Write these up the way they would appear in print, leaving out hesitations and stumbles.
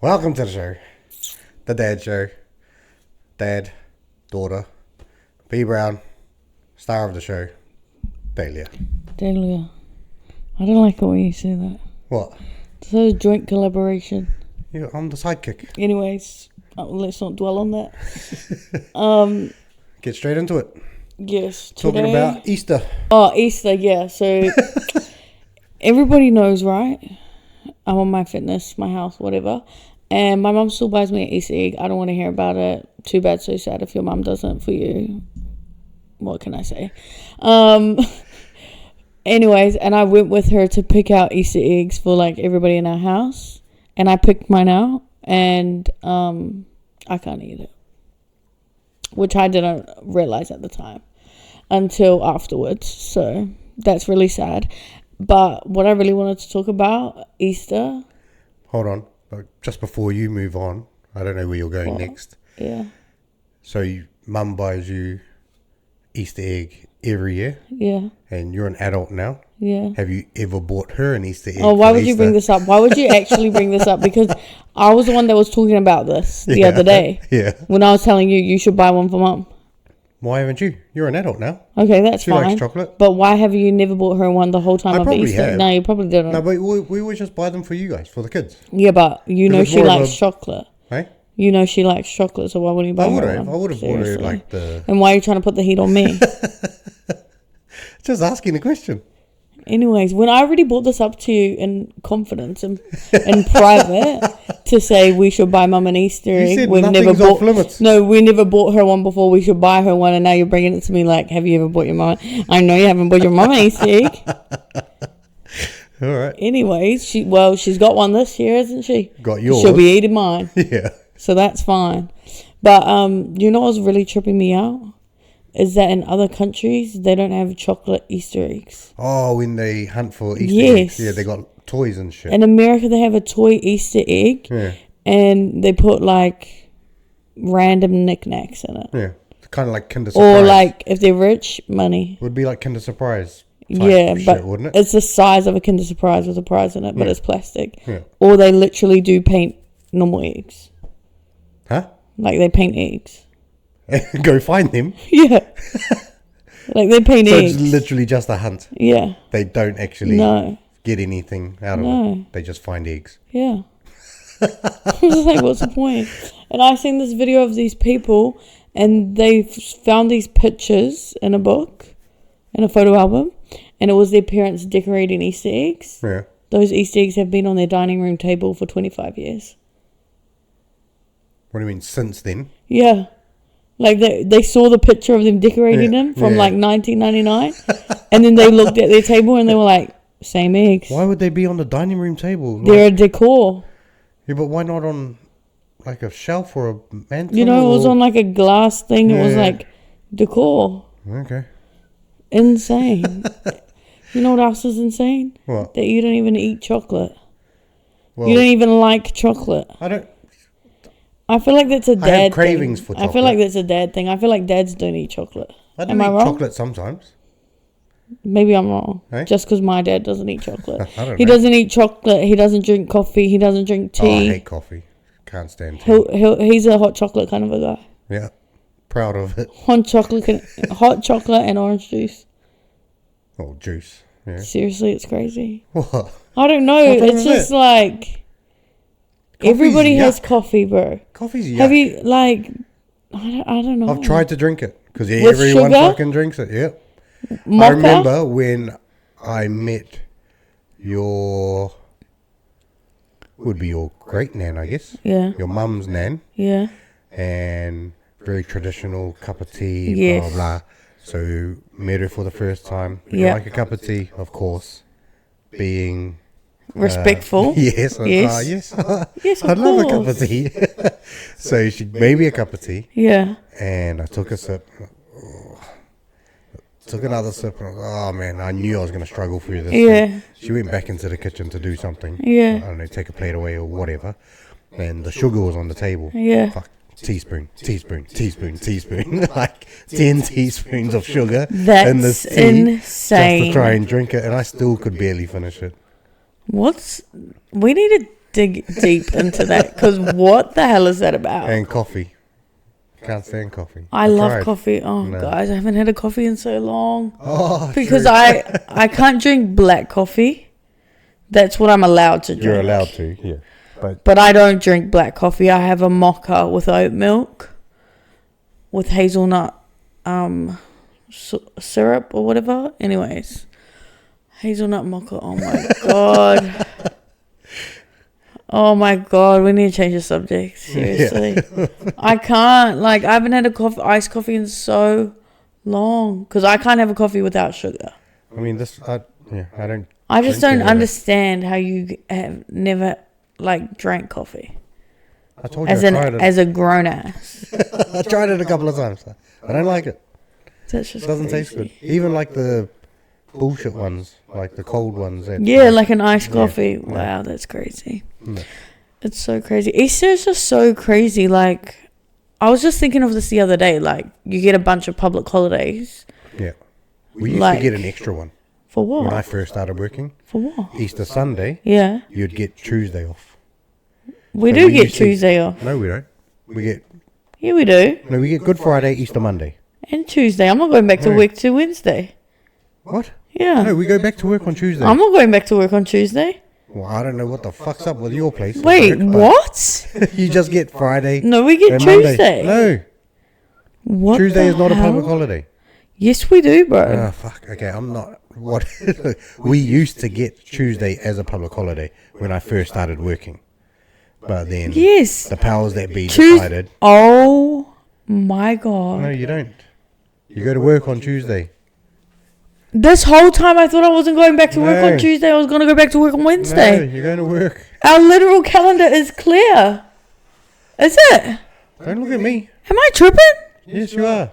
Welcome to the show. The Dad Show. Dad, daughter, B Brown, star of the show, Dahlia. Dahlia. I don't like it when you say that. What? It's a joint collaboration. Yeah, I'm the sidekick. Anyways, let's not dwell on that. Get straight into it. Yes. Talking today, about Easter. Oh, Easter, yeah. So, everybody knows, right? I'm on my fitness, my house, whatever. And my mum still buys me an Easter egg. I don't want to hear about it. Too bad, so sad if your mum doesn't for you. What can I say? Anyways, and I went with her to pick out Easter eggs for like everybody in our house. And I picked mine out. And I can't eat it. Which I didn't realize at the time. Until afterwards. So that's really sad. But what I really wanted to talk about, Easter. Hold on. Just before you move on, I don't know where you're going next. Yeah. So mum buys you Easter egg every year? Yeah. And you're an adult now? Yeah. Have you ever bought her an Easter egg? Oh, why would you bring this up? Why would you actually bring this up? Because I was the one that was talking about this the other day. Yeah. When I was telling you should buy one for mum. Why haven't you? You're an adult now. Okay, that's she fine. Likes chocolate. But why have you never bought her one the whole time of Easter? Have. No, you probably didn't. No, but we always just buy them for you guys, for the kids. Yeah, but you know she likes chocolate. Hey? You know she likes chocolate, so why wouldn't you buy her one? I would have bought her like the... And why are you trying to put the heat on me? Just asking a question. Anyways, when I already brought this up to you in confidence and in private to say we should buy mum an Easter egg, said we've never nothing's off limits. No, we never bought her one before. We should buy her one, and now you're bringing it to me like, have you ever bought your mum? I know you haven't bought your mum an Easter egg. All right. Anyways, she's got one this year, hasn't she? Got yours. She'll be eating mine. Yeah. So that's fine. But you know what's really tripping me out? Is that in other countries, they don't have chocolate Easter eggs. Oh, when they hunt for Easter eggs. Yeah, they got toys and shit. In America, they have a toy Easter egg. Yeah. And they put, like, random knickknacks in it. Yeah. Kind of like Kinder Surprise. Or, like, if they're rich, money. Would be like Kinder Surprise. Yeah, but shit, wouldn't it? It's the size of a Kinder Surprise with a prize in it, but it's plastic. Yeah. Or they literally do paint normal eggs. Huh? Like, they paint eggs. Go find them. Yeah. Like they paint eggs. So it's literally just a hunt. Yeah. They don't actually get anything out of it. They just find eggs. Yeah. I was like, what's the point? And I seen this video of these people and they found these pictures in a book, in a photo album, and it was their parents decorating Easter eggs. Yeah. Those Easter eggs have been on their dining room table for 25 years. What do you mean, since then? Yeah. Like, they saw the picture of them decorating them from, like, 1999. And then they looked at their table and they were like, same eggs. Why would they be on the dining room table? They're a decor. Yeah, but why not on, like, a shelf or a mantle? You know, it was on, like, a glass thing. It was, like, decor. Okay. Insane. You know what else is insane? What? That you don't even eat chocolate. Well, you don't even like chocolate. I feel like that's a dad thing. I have cravings for chocolate. I feel like that's a dad thing. I feel like dads don't eat chocolate. I don't eat chocolate sometimes. Maybe I'm wrong. Hey? Just because my dad doesn't eat chocolate. He doesn't eat chocolate. He doesn't drink coffee. He doesn't drink tea. Oh, I hate coffee. Can't stand tea. He's a hot chocolate kind of a guy. Yeah. Proud of it. Hot chocolate and orange juice. Oh, juice. Yeah. Seriously, it's crazy. What? I don't know. It's just like... Coffee's everybody yuck. Has coffee, bro. Coffee's yuck. Have you, like... I don't know. I've tried to drink it. Because With everyone sugar? fucking drinks it. Yeah. Mocha? I remember when I met your... would be your great nan, I guess. Yeah. Your mum's nan. Yeah. And very traditional cup of tea, Yes. blah, blah, blah. So, met her for the first time. Yeah. Like a cup of tea, of course. Being... respectful. Yes. Yes. Yes. Yes, of I'd love a cup course. of tea. So, she made me a cup of tea. Yeah. And I took a sip. Took another sip. And oh, man, I knew I was going to struggle through this. Yeah. She went back into the kitchen to do something. Yeah. I don't know, take a plate away or whatever. And the sugar was on the table. Yeah. Fuck. Teaspoon. Like 10 teaspoons of sugar That's in this tea. insane. Just to try and drink it. And I still could barely finish it. We need to dig deep into that because what the hell is that about? And coffee. Can't stand coffee. I love tried. coffee. Oh, No. guys, I haven't had a coffee in so long. Oh, Because true. I can't drink black coffee. That's what I'm allowed to drink. You're allowed to, yeah. But I don't drink black coffee. I have a mocha with oat milk, with hazelnut syrup or whatever. Anyways, hazelnut mocha. Oh my god. Oh my god. We need to change the subject. Seriously, I can't. Like, I haven't had a iced coffee in so long because I can't have a coffee without sugar. I mean, I don't. I just drink don't it. understand how you have never drank coffee I told you I tried it. as a grown ass. I tried it a couple of times. I don't like it. That's just It doesn't taste good. Even like the bullshit ones, like the cold ones. Yeah, like an iced coffee. Yeah. Wow, that's crazy. No. It's so crazy. Easter is just so crazy. Like, I was just thinking of this the other day. Like, you get a bunch of public holidays. Yeah. We used Like, to get an extra one For what? when I first started working. For what? Easter Sunday, Yeah. you'd get Tuesday off. We So do we get used to- Tuesday off. No, we don't. We get Yeah, we do. we get Good Friday, Easter Monday. And Tuesday. I'm not going back to No. work till Wednesday. What? Yeah. No, we go back to work on Tuesday. I'm not going back to work on Tuesday. Well, I don't know what the fuck's up with your place. Wait, what? You just get Friday. No, we get and Monday. Tuesday. No, What Tuesday the is not a hell? public holiday. Yes, we do, bro. Ah, fuck. Okay, I'm not. What? We used to get Tuesday as a public holiday when I first started working, but then Yes. the powers that be Tues- decided. Oh my god. No, you don't. You go to work on Tuesday. This whole time I thought I wasn't going back to work No. on Tuesday. I was going to go back to work on No, Wednesday. you're going to work. Our literal calendar is clear. Is it? Don't look at me. Am I tripping? Yes, you are.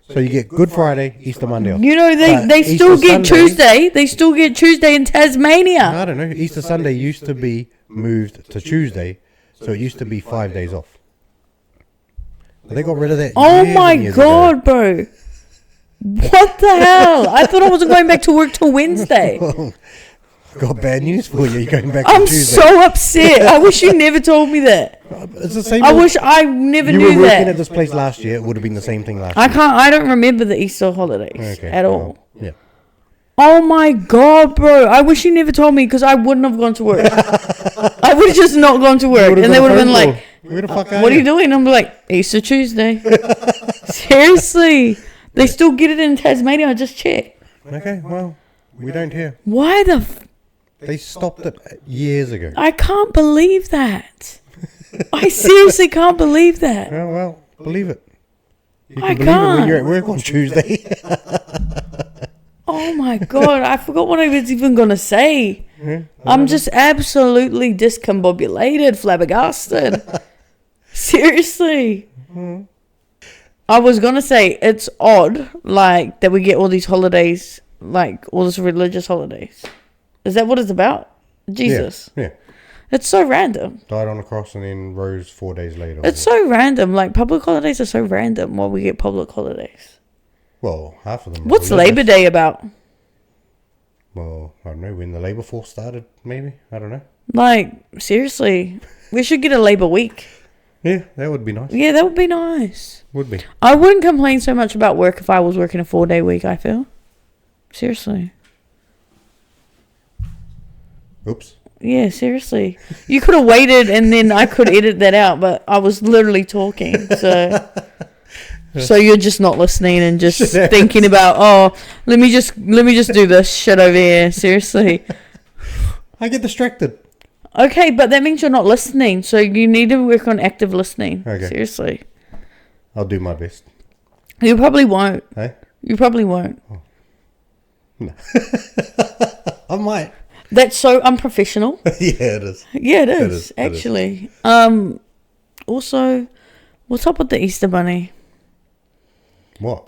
So you get Good Friday, Easter Monday off. You know, they Easter still get Sunday- Tuesday. They still get Tuesday in Tasmania. I don't know. Easter Sunday used to be moved to Tuesday, so it used to be 5 days off. They got rid of that. Oh years my and years god, bro. What the hell? I thought I wasn't going back to work till Wednesday. ago. Got bad news for you. You're going back on I'm Tuesday. so upset. I wish you never told me that. It's the same. I with- wish I never you were knew working at that. this place last year. It would have been the same thing last I year. can't. I don't remember the Easter holidays at all. well, yeah. Oh my god, bro! I wish you never told me because I wouldn't have gone to work. I would have just not gone to work, and they would have been like, "Where the fuck "What are you doing?" I'm like, "Easter Tuesday." Seriously, they still get it in Tasmania. I just checked. Okay, well, we don't here. Why the? They stopped it years ago. I can't believe that. I seriously can't believe that. Oh, well, believe it. You can I believe it when can't. you're at work on Tuesday. Oh my god, I forgot what I was even gonna say. I'm just absolutely discombobulated, flabbergasted. Seriously. I was gonna say it's odd, like that we get all these holidays, like all these religious holidays. Is that what it's about? Jesus. Yeah. It's so random. Died on a cross and then rose 4 days later. It's so random. Like public holidays are so random while we get public holidays. Well, half of them. are What's religious. Labor Day about? Well, I don't know, when the labour force started, maybe? I don't know. Like, seriously. We should get a Labor Week. Yeah, that would be nice. Yeah, that would be nice. Would be. I wouldn't complain so much about work if I was working a 4-day week, I feel. Seriously. Oops. Yeah, seriously. You could have waited and then I could edit that out, but I was literally talking. So you're just not listening and just thinking about, oh, let me just do this shit over here. Seriously. I get distracted. Okay, but that means you're not listening. So you need to work on active listening. Okay. Seriously. I'll do my best. You probably won't. Hey? You probably won't. No. I might. That's so unprofessional. Yeah, it is. Yeah, it is, It is. actually. Also, what's up with the Easter Bunny? What?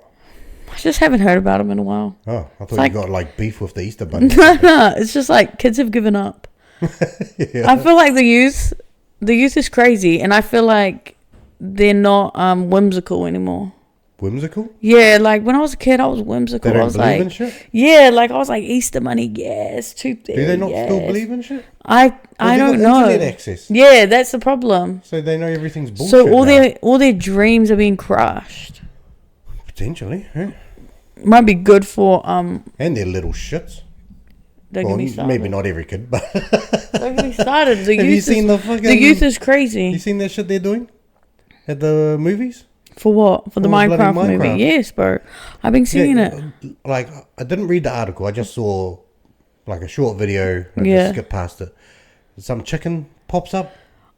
I just haven't heard about him in a while. Oh, I thought like- you got like beef with the Easter bunny. No, it's just like kids have given up. Yeah. I feel like the youth is crazy, and I feel like they're not whimsical anymore. whimsical? Yeah, like when I was a kid, I was whimsical. They I don't was believe like, in shit? yeah, like I was like Easter money, yes, tooth fairy, Do they not yes. still believe in shit? I They don't got know. internet access. Yeah, that's the problem. So they know everything's bullshit So now. all their dreams are being crushed. Potentially, yeah. Might be good for And they're little shits. Don't Well, get me started. maybe not every kid, but... Don't get me started. The Have youth you seen the youth is crazy. You seen that shit they're doing? At the movies? For what? For the bloody Minecraft movie? Minecraft. Yes, bro. I've been seeing it. Like, I didn't read the article. I just saw, like, a short video. And I Yeah. just skipped past it. Some chicken pops up.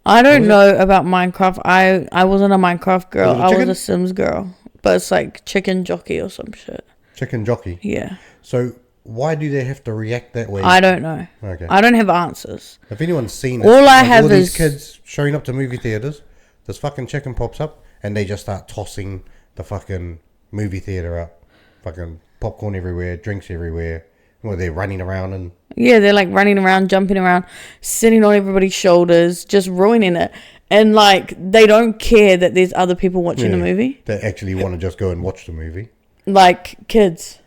I don't know about Minecraft. I wasn't a Minecraft girl. Was it I was chicken? a Sims girl. But it's like chicken jockey or some shit. Chicken jockey. Yeah. So, why do they have to react that way? I don't know. Okay. I don't have answers. If anyone's seen it, All I have these is- kids showing up to movie theaters, this fucking chicken pops up, and they just start tossing the fucking movie theater up. Fucking popcorn everywhere, drinks everywhere. Well, they're running around and... Yeah, they're like running around, jumping around, sitting on everybody's shoulders, just ruining it. And like, they don't care that there's other people watching the movie. They actually want to just go and watch the movie. Like kids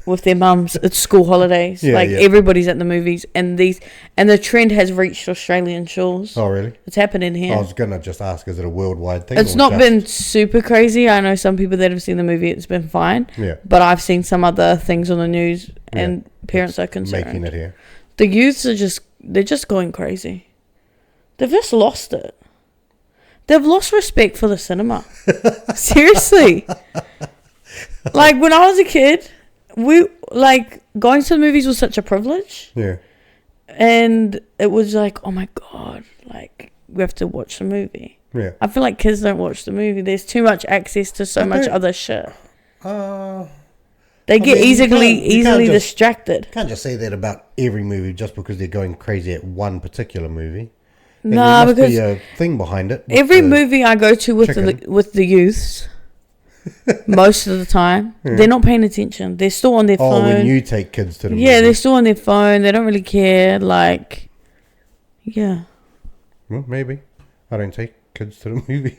with their mums. It's school holidays. Yeah, like yeah. everybody's at the movies, and the trend has reached Australian shores. Oh, really? It's happening here. I was going to just ask, is it a worldwide thing? It's or not just- been super crazy. I know some people that have seen the movie, it's been fine. Yeah. But I've seen some other things on the news, and parents are concerned. Making it here. The youths are they're just going crazy. They've just lost it. They've lost respect for the cinema. Seriously. Like, when I was a kid, going to the movies was such a privilege. Yeah. And it was like, oh my God, like, we have to watch the movie. Yeah. I feel like kids don't watch the movie. There's too much access to so much other shit. They get mean, you can't easily just- distracted. Can't just say that about every movie just because they're going crazy at one particular movie. Nah, there must because be a thing behind it. with every the- movie I go to with chicken. the youths, most of the time, they're not paying attention. They're still on their Oh, phone. when you take kids to the Yeah, they're movie. still on their phone. They don't really care. Like, yeah. Well, maybe. I don't take kids to the movies.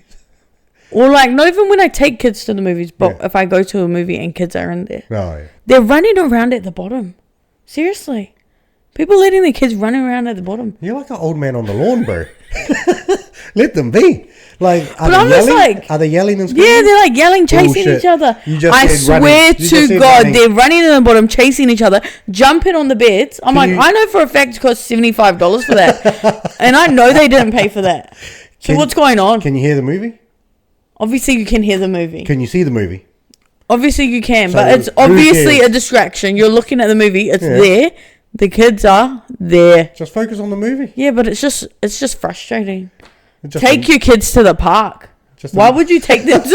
Or like, not even when I take kids to the movies, but Yeah. if I go to a movie and kids are in there. No, yeah. They're running around at the bottom. Seriously. People letting their kids running around at the bottom. You're like an old man on the lawn, bro. Let them be. Like, are But they I'm just yelling? like- Are they yelling and screaming? Yeah, they're like yelling, chasing Bullshit. each other. You just I said running. swear You just to said God, running. they're running in the bottom, chasing each other, jumping on the beds. I'm like, you- I know for a fact it cost $75 for that. And I know they didn't pay for that. So Can- what's going on? Can you hear the movie? Obviously, you can hear the movie. Can you see the movie? Obviously, you can, So but it's who obviously cares? a distraction. You're looking at the movie. It's Yeah. there. The kids are there. Just focus on the movie. Yeah, but it's just frustrating. Just Take your kids to the park. just Why would you take them to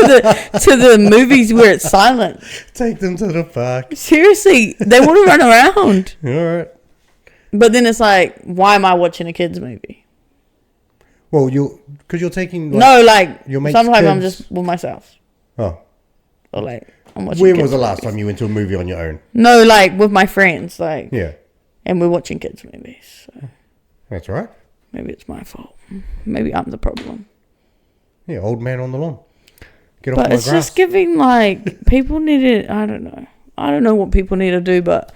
the movies where it's silent? take them to the park? Seriously, they want to run around. All right. But then it's like, why am I watching a kids movie? Well, because you're taking. Like, No, like your mate's sometimes I'm kids- just with myself, Oh, or like I'm watching. when kids was the last movies. time you went to a movie on your own? No, like with my friends, like, Yeah, and we're watching kids movies. So that's right. maybe it's my fault. Maybe I'm the problem. Yeah, old man on the lawn. Get off But my it's grass. just giving like people need to. I don't know. I don't know what people need to do, but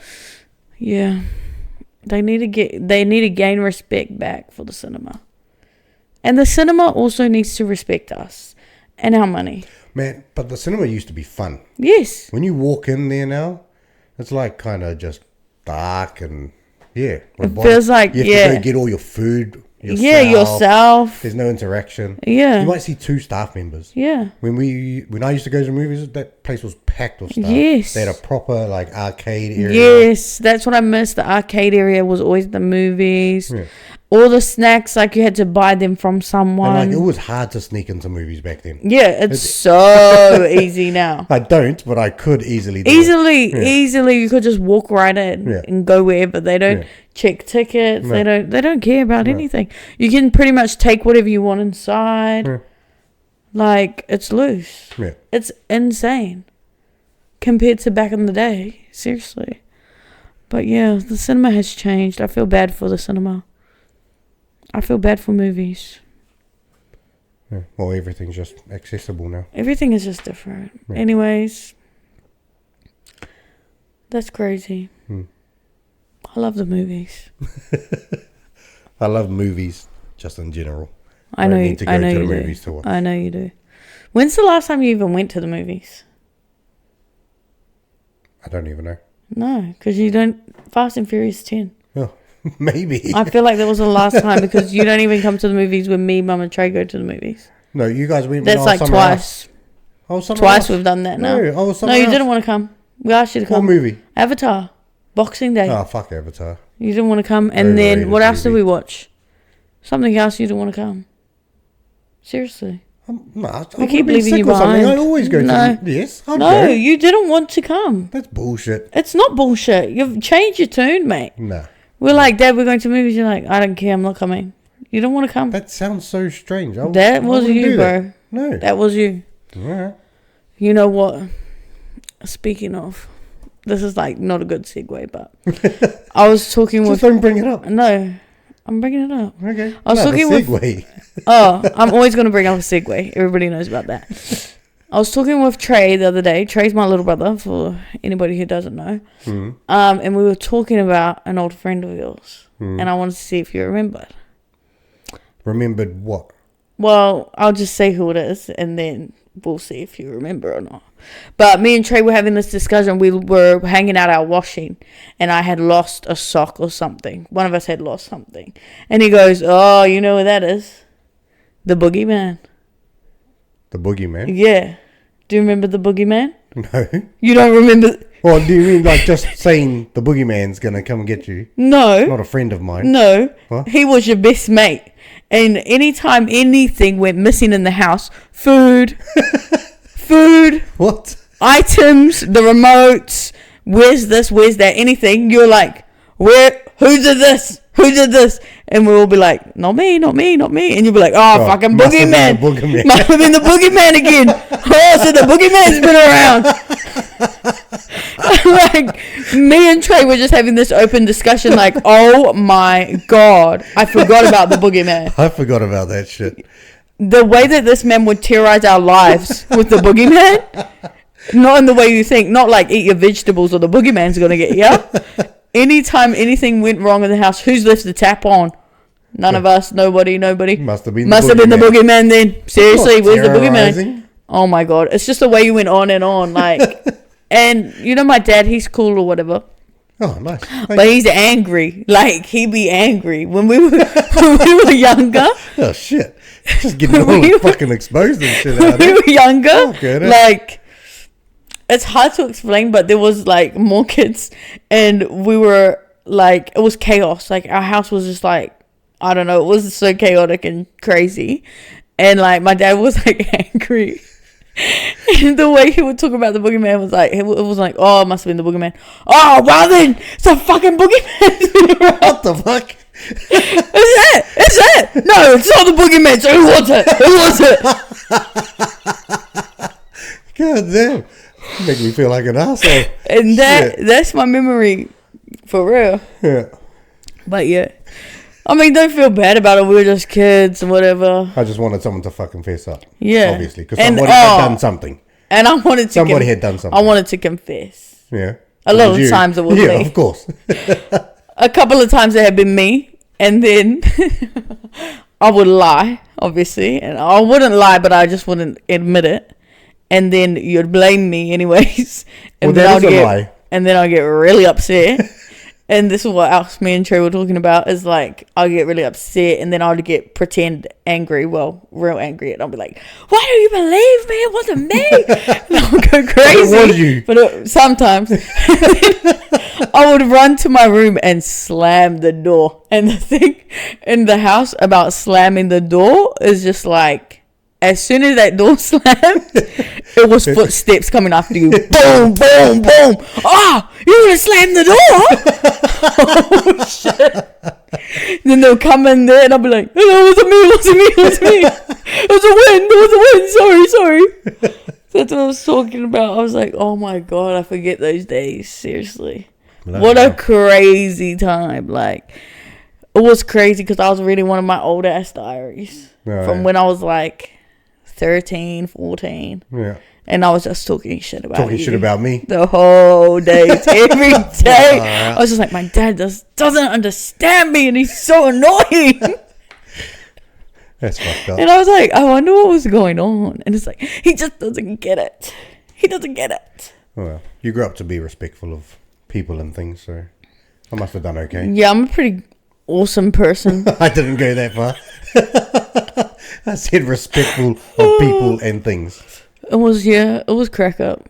yeah, they need to gain respect back for the cinema, and the cinema also needs to respect us and our money. Man, but the cinema used to be fun. Yes. When you walk in there now, it's like kind of just dark and yeah. It feels like, you have yeah. to go get all your food. Yeah, yourself. There's no interaction. Yeah. You might see 2 staff members. Yeah. When I used to go to the movies, that place was packed with stuff. Yes. They had a proper like arcade area. Yes, that's what I missed. The arcade area was always the movies. Yeah. All the snacks, like you had to buy them from someone. And like it was hard to sneak into movies back then. Yeah, it's so easy now. I don't, but I could easily do it. Easily, you could just walk right in Yeah. and go wherever. They don't check tickets. No. They don't care about anything. You can pretty much take whatever you want inside. Yeah. Like, it's loose. Yeah. It's insane compared to back in the day. Seriously. But yeah, the cinema has changed. I feel bad for the cinema. I feel bad for movies. Yeah. Well, everything's just accessible now. Everything is just different. Yeah. Anyways, that's crazy. Hmm. I love the movies. I love movies just in general. I know you to do. movies to watch. I know you do. When's the last time you even went to the movies? I don't even know. No, because you don't. Fast and Furious 10. Oh, maybe. I feel like that was the last time because you don't even come to the movies when me, Mum, and Trey go to the movies. No, you guys went. That's like twice. Twice we've done that now. No, you didn't want to come. We asked you to come. What movie? Avatar. Boxing Day. Oh, fuck Avatar. You didn't want to come. And then what else did we watch? Something else you didn't want to come. Seriously. We keep leaving you behind. I always go to. Yes, I'll no, go. you didn't want to come. That's bullshit. It's not bullshit. You've changed your tune, mate. Nah. We're like, Dad, we're going to movies. You're like, I don't care. I'm not coming. You don't want to come. That sounds so strange. That was you, bro. No. That was you. Alright. You know what? Speaking of, this is like not a good segue, but I was talking Just don't bring it up. No, I'm bringing it up. Okay. I was talking with. I'm always going to bring up a segue. Everybody knows about that. I was talking with Trey the other day. Trey's my little brother, for anybody who doesn't know. Mm. And we were talking about an old friend of yours, and I wanted to see if you remembered. Remembered what? Well, I'll just say who it is, and then we'll see if you remember or not. But me and Trey were having this discussion. We were hanging out our washing, and I had lost a sock or something. One of us had lost something. And he goes, oh, you know what that is? The boogeyman. The boogeyman? Yeah. Do you remember the boogeyman? No. You don't remember? Well, do you mean like just saying the boogeyman's going to come and get you? No. Not a friend of mine. No. What? He was your best mate. And anytime anything went missing in the house, food, what? Items, the remotes, where's this, where's that, anything, you're like, who did this? Who did this? And we'll all be like, not me. And you'll be like, fucking boogeyman. Must have been the boogeyman again. Oh, so the boogeyman's been around. Like, me and Trey were just having this open discussion like, oh my God, I forgot about the boogeyman. I forgot about that shit. The way that this man would terrorize our lives with the boogeyman, not in the way you think, not like eat your vegetables or the boogeyman's going to get you. Anytime anything went wrong in the house, who's left the tap on? None of us. Nobody. Must have been the boogeyman then. Seriously, where's the boogeyman? Oh my God. It's just the way you went on and on. Like, and you know my dad, he's cool or whatever. Oh, nice. But he's angry. Like, he be angry. When we were younger. Oh, shit. Just getting all fucking exposed and shit out When we were younger. Oh, like, it's hard to explain, but there was like more kids, and we were like, it was chaos. Like, our house was just like, I don't know, it was so chaotic and crazy. And like, my dad was like angry. And the way he would talk about the boogeyman was like, it was like, oh, it must have been the boogeyman. Oh, well then, it's a fucking boogeyman. What the fuck? Is that? No, it's not the boogeyman. So who was it? God damn. Make me feel like an asshole. And that's my memory, for real. Yeah. But yeah, I mean, don't feel bad about it. We were just kids and whatever. I just wanted someone to fucking fess up. Yeah, obviously, because somebody had done something. And I wanted to. Somebody had done something. I wanted to confess. Yeah. A lot of times it was me. Yeah, of course. A couple of times it had been me, and then I would lie, obviously, and I wouldn't lie, but I just wouldn't admit it. And then you'd blame me anyways. And well, then a lie. And then I'd get really upset. And this is what else me and Trey were talking about, is like, I'll get really upset, and then I'll get pretend angry, well, real angry, and I'll be like, why don't you believe me? It wasn't me. And I'll go crazy. It was you. But sometimes. I would run to my room and slam the door. And the thing in the house about slamming the door is just like, as soon as that door slammed, it was footsteps coming after you. Boom, boom, boom. Ah, you gonna slam the door? Oh, shit. Then they'll come in there and I'll be like, no, it wasn't me. It was a wind. Sorry. That's what I was talking about. I was like, oh my God, I forget those days. Seriously. What a crazy time. Like, it was crazy because I was reading one of my old ass diaries from when I was like 13, 14. Yeah. And I was just talking shit about Talking you. shit about me. The whole day, every day. I was just like, my dad just doesn't understand me and he's so annoying. That's fucked up. And I was like, I wonder what was going on. And it's like, he just doesn't get it. He doesn't get it. Well, you grew up to be respectful of people and things, so I must have done okay. Yeah, I'm a pretty awesome person. I didn't go that far. I said respectful of people and things. It was crack up.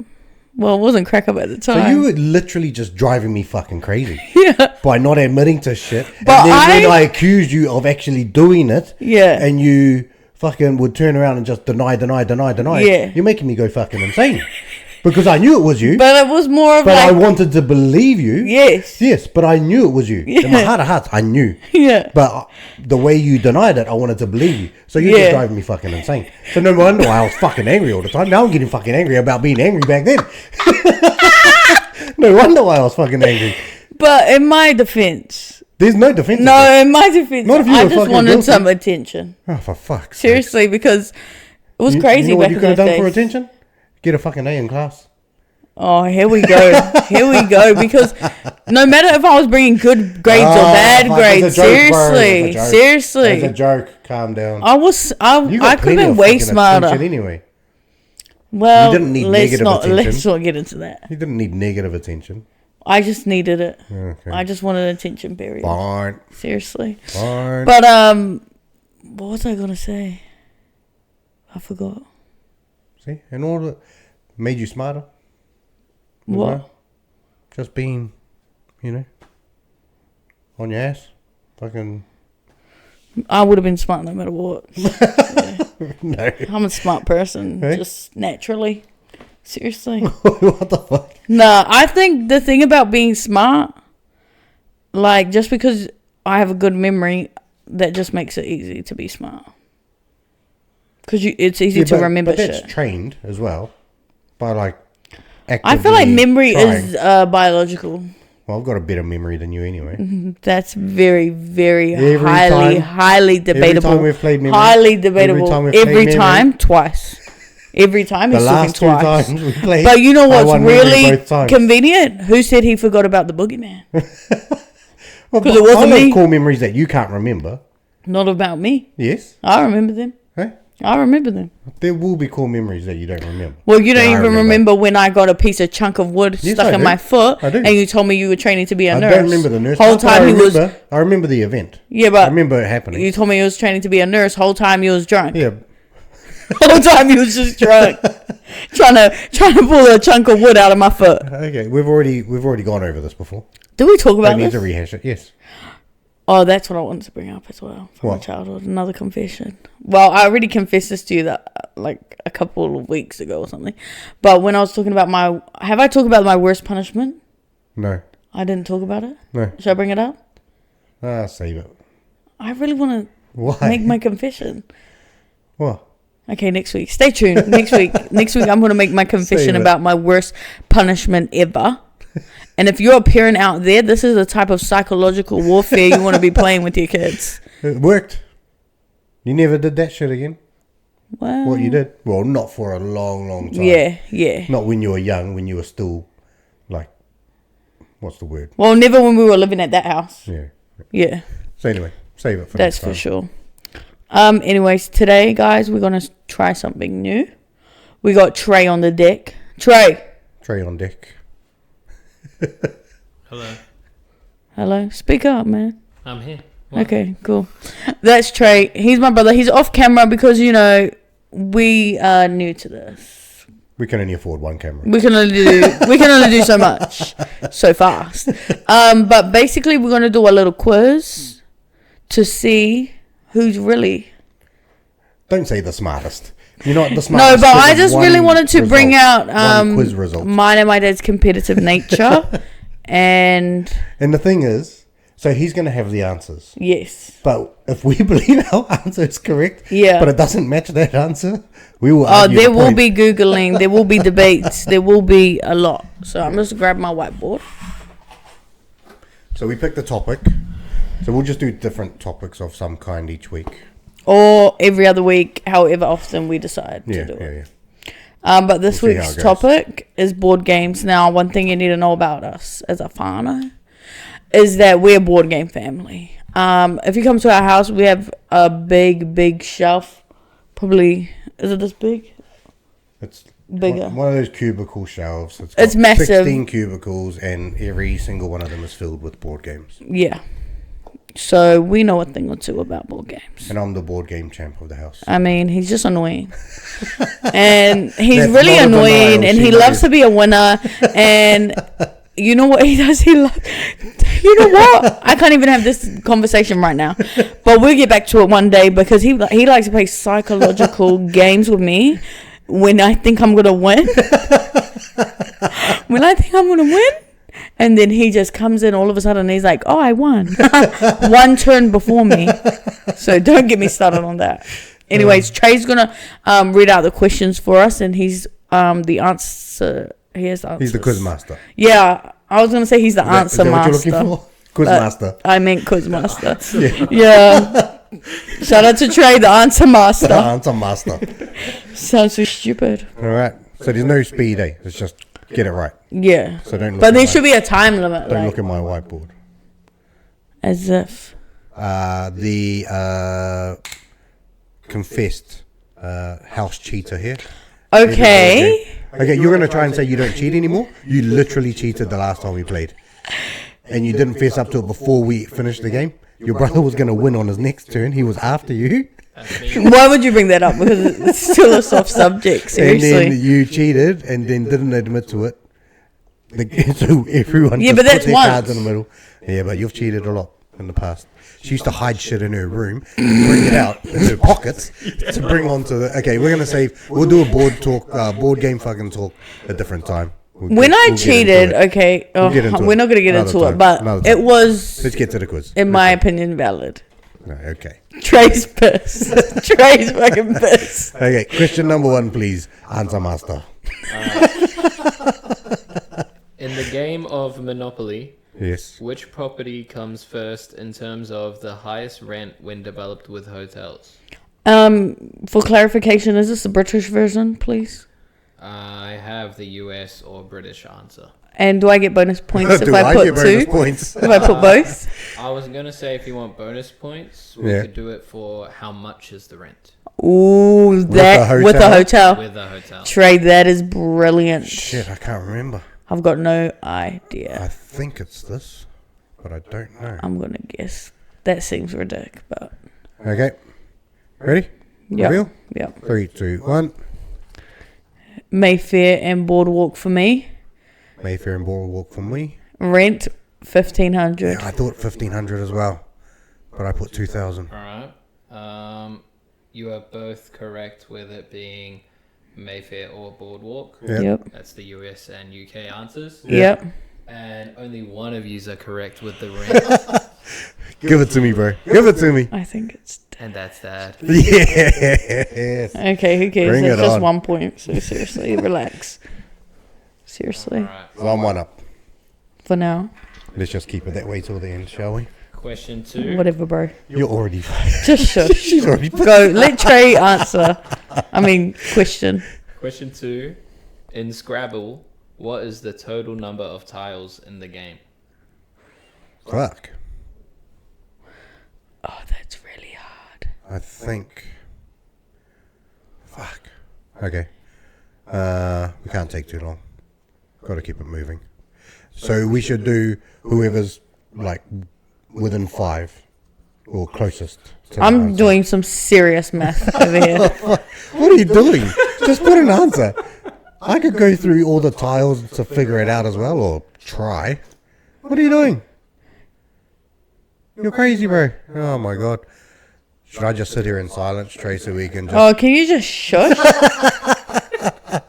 Well, it wasn't crack up at the time. So you were literally just driving me fucking crazy. Yeah. By not admitting to shit. But and then when I accused you of actually doing it. Yeah. And you fucking would turn around and just deny. Yeah. You're making me go fucking insane. Because I knew it was you. But it was more of But like... I wanted to believe you. Yes. Yes, but I knew it was you. Yeah. In my heart of hearts, I knew. Yeah. But the way you denied it, I wanted to believe you. So you're just driving me fucking insane. So no wonder why I was fucking angry all the time. Now I'm getting fucking angry about being angry back then. No wonder why I was fucking angry. But in my defense... There's no defense. No, in my defense, Not if you I were just fucking wanted guilty. some attention. Oh, for fuck's sake. Seriously, because it was crazy you know what back you in could have those done for days. attention? Get a fucking A in class. Oh, here we go. Here we go. Because no matter if I was bringing good grades or bad fuck, grades, it's a joke, bro. seriously, It's a joke. seriously, It's a joke. Calm down. I You got could have plenty been of way fucking smarter. attention anyway. Well, You didn't need let's negative not attention. let's not get into that. You didn't need negative attention. I just needed it. Okay. I just wanted attention. Period. Fine. Seriously. Fine. But what was I gonna say? I forgot. See? And all that made you smarter. What? Well, just being, on your ass. Fucking. I would have been smart no matter what. No. I'm a smart person, Hey? just naturally. Seriously. What the fuck? Nah, I think the thing about being smart, like, just because I have a good memory, that just makes it easy to be smart. Because it's easy to remember but that's shit. trained as well. By, like, I feel like actively memory trying. is biological. Well, I've got a better memory than you anyway. That's very, very Every highly debatable. Every time we've played memory. Highly debatable. Every time, twice. Every time The he's last two talking twice. times we played. But you know I what's won memory really both times. convenient? Who said he forgot about the boogeyman? Well, 'Cause it wasn't I me. have core memories that you can't remember. Not about me. Yes. I remember them. Hey? I remember them. There will be core memories that you don't remember. Well, you don't That I even remember when I got a piece of chunk of wood Yes, stuck I in do. my foot, I do. and you told me you were training to be a I nurse. don't remember the nurse. Whole part, but time I remember the event. Yeah, I but remember it happening. you told me you was training to be a nurse. Whole time you was drunk. Yeah. Whole time you was just drunk, trying to pull a chunk of wood out of my foot. Okay, we've already gone over this before. Did we talk about Don't need this? to rehash it. Yes. Oh, that's what I wanted to bring up as well from my What? childhood. Another confession. Well, I already confessed this to you that like a couple of weeks ago or something. But when I was talking about have I talked about my worst punishment? No. I didn't talk about it. No. Should I bring it up? Save it. I really want Why? to make my confession. What? Okay, next week. Stay tuned. Next week I'm going to make my confession Save it. about my worst punishment ever. And if you're a parent out there, this is the type of psychological warfare you want to be playing with your kids. It worked. You never did that shit again. Well, What you did? Well, not for a long, long time. Yeah. Not when you were young, when you were still, like, what's the word? Well, never when we were living at that house. Yeah. Yeah, So anyway, save it for that's next time. for sure. Anyways, today, guys, we're going to try something new. We got Trey on the deck. Trey. Trey on deck. Hello. Speak up, man. I'm here. What? Okay, cool. That's Trey. He's my brother. He's off camera because, we are new to this. We can only afford one camera. We can only do so much so fast. But basically we're gonna do a little quiz to see who's really. Don't say the smartest. You're not the No, smartest. but I because of just one really wanted to bring result. out one quiz result. mine and my dad's competitive nature, and And the thing is, so he's going to have the answers. yes, But if we believe our answer is correct, Yeah. but it doesn't match that answer, we will oh, argue there the will point. be googling, there will be debates, there will be a lot. So I'm just grab my whiteboard. So we picked the topic. So we'll just do different topics of some kind each week. or every other week, however often we decide to do it. But this week's topic is board games. Now, one thing you need to know about us as a whānau is that we're a board game family. If you come to our house, we have a big shelf. Probably, is it this big? It's bigger. One of those cubicle shelves. It's massive. 16 cubicles, and every single one of them is filled with board games. Yeah. So we know a thing or two about board games. And I'm the board game champ of the house. I mean, he's just annoying. And he's really annoying, and he loves to be a winner. And you know what he does? You know what? I can't even have this conversation right now. But we'll get back to it one day, because he likes to play psychological games with me when I think I'm going to win. When I think I'm going to win. And then he just comes in all of a sudden and he's like, oh, I won. One turn before me. So don't get me started on that. Anyways, Trey's going to read out the questions for us, and he's the answer. He has the answers. He's the quiz master. Yeah, I was going to say he's the answer master. Is that what you're looking for? Quiz master. I meant quiz master. Yeah. Shout out to Trey, the answer master. The answer master. Sounds so stupid. All right. So there's no speed, eh? It's just get it right. Yeah. So don't. But there should be a time limit. Don't look at my whiteboard. As if. The confessed house cheater here. Okay. Okay, you're going to try and say you don't cheat anymore? You literally cheated the last time we played. And you didn't fess up to it before we finished the game. Your brother was going to win on his next turn. He was after you. Why would you bring that up? Because it's still a soft subject, seriously. And then you cheated and then didn't admit to it. So everyone but put that's their once. cards in the middle. Yeah, but you've cheated a lot in the past. She used to hide shit in her room, bring it out in her pockets to bring onto the... Okay, we're going to say... We'll do a board game fucking talk a different time. We'll cheated, okay... we're not going to get into it, but it was... Let's get to the quiz. In my opinion, valid. No, okay. Trey's pissed. Trey's fucking pissed. Okay, question number 1, please. Answer master. In the game of Monopoly... Yes. Which property comes first in terms of the highest rent when developed with hotels? For clarification, is this the British version, please? I have the US or British answer. And do I get bonus points if I put two? Points? If I put both? I was going to say if you want bonus points, we could do it for how much is the rent. Ooh, that with a hotel. With a hotel. Trey, that is brilliant. Shit, I can't remember. I've got no idea. I think it's this, but I don't know. I'm going to guess. That seems ridiculous, but... Okay. Ready? Yep. Reveal? Yep. 3, 2, 1. Mayfair and Boardwalk for me. Mayfair and Boardwalk for me. Rent, 1,500. Yeah, I thought 1,500 as well, but I put 2,000. All right. You are both correct with it being... Mayfair or Boardwalk. Yep. That's the US and UK answers. Yep. And only one of you are correct with the rent. Give it to me, bro. Give it to me. I think it's... And that's that. Yes. Okay, who cares? Bring it's it just on. 1 point, so seriously, relax. Seriously. All right. So I'm 1 up. For now. Let's just keep it that way till the end, shall we? Question 2. Whatever, bro. You're already... Just shush. She's already... Go, let Trey answer. Question. Question 2. In Scrabble, what is the total number of tiles in the game? Fuck. Oh, that's really hard. I think... Fuck. Okay. We can't take too long. Got to keep it moving. So we should do whoever's, like, within 5 or closest to the I'm answer. doing some serious math over here. What are you doing? Just put an answer. I could go through all the tiles to figure it out as well, or try. What are you doing? You're crazy, bro. Oh my god. Should I just sit here in silence, Trey, so we can just... Oh, can you just shush?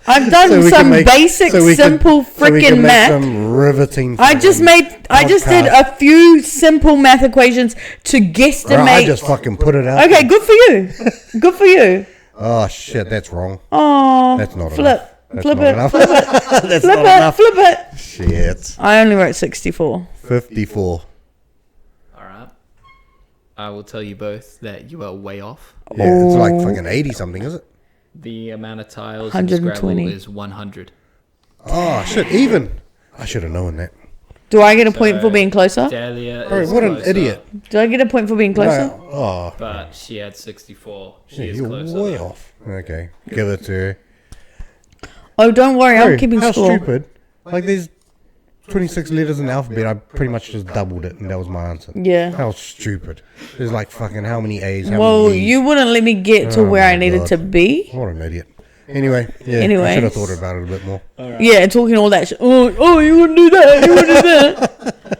I've done so we some can make- basic, so we simple can, so we freaking can make math. some riveting... I just did a few simple math equations to guesstimate. Right, I just fucking put it out. Okay, good for you. Good for you. Oh shit, that's wrong. Oh, That's not flip. enough. That's Flip not it, enough. flip it, That's flip not it, enough. flip it. Shit. I only wrote 64. 54. All right. I will tell you both that you are way off. Yeah, it's like fucking 80 something, is it? The amount of tiles in Scrabble 120. is 100. Oh, shit, even. I should have known that. Do I get a point for being closer? Dahlia Bro, is what an closer, idiot. Do I get a point for being closer? No. Oh, but she had 64. She yeah, is you're closer. way though. off. Okay, give it to her. Oh, don't worry, I'm Bro, keeping how score. stupid. Like, there's 26 letters in the alphabet. I pretty much just doubled it, and that was my answer. Yeah. How stupid. There's like fucking how many A's, how Well, many E's. you wouldn't let me get to Oh where I my needed God. to be. What an idiot. Anyway, yeah, I Anyways. should have thought about it a bit more. Yeah, talking all that shit. Oh, you wouldn't do that. You wouldn't do that.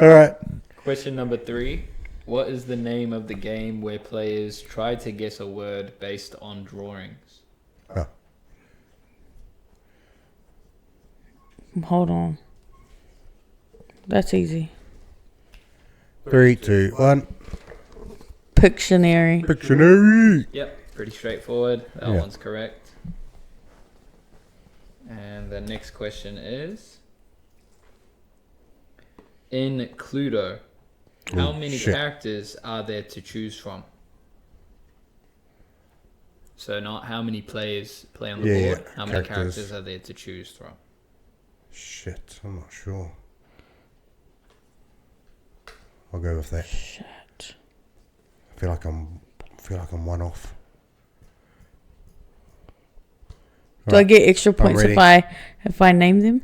All right. Question number 3. What is the name of the game where players try to guess a word based on drawings? Oh, Hold on. That's easy. 3, 2, 1. Pictionary. Pictionary. Yep, pretty straightforward. That Yeah. one's correct. And the next question is, in Cluedo, how Oh, many shit. characters are there to choose from? So not how many players play on the Yeah, board, yeah, how many characters. characters are there to choose from? Shit, I'm not sure. I'll go with that. Shit. I feel like I'm one off. Do I get extra points ready. if I name them?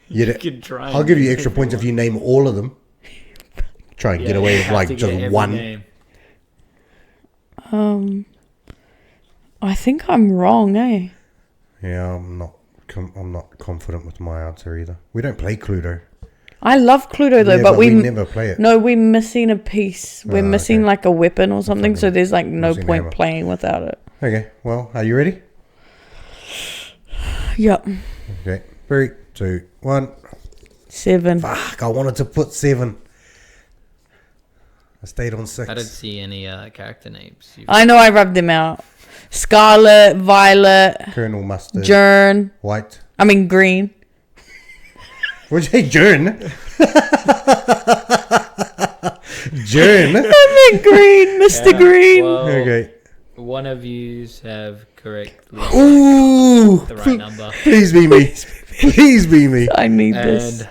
You can try I'll give you extra points if you name all of them. Try and get away with like just one. Name. I think I'm wrong, eh? Yeah, I'm not confident with my answer either. We don't play Cluedo. I love Cluedo though, Yeah, but we never play it. No, we're missing a piece. We're missing okay. like a weapon or something, so there's like no missing point hammer. playing without it. Okay, well, are you ready? Yep. Okay, 3, 2, 1. 7. Fuck, I wanted to put 7. I stayed on 6. I didn't see any character names. I know I rubbed them out. Scarlet, Violet, Colonel Mustard. Jern. White. I mean green. What'd you say, Jern? Jern? I meant green, Mr. Green. Well, Okay. one of you have correctly Ooh! the right number. Please be me. Please be me. I need this. And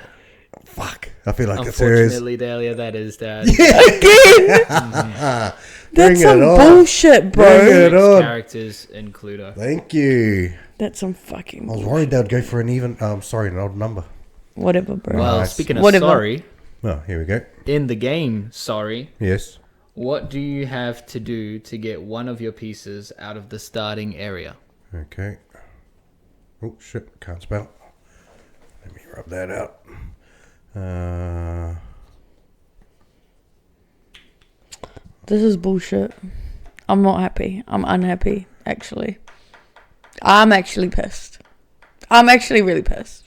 Fuck. I feel like it's serious. unfortunately, Dahlia, that is that. Again? That's Bring some it on. bullshit, bro. Bring it on. Characters in Cluedo. Thank you. That's some fucking I was worried they'd go for an even, sorry, an odd number. whatever, bro. Well, Nice. speaking of Whatever. sorry, Oh, here we go. in the game, sorry, Yes. what do you have to do to get one of your pieces out of the starting area? Okay. Oh, shit. Can't spell. Let me rub that out. This is bullshit. I'm not happy. I'm unhappy, actually. I'm actually pissed. I'm actually really pissed.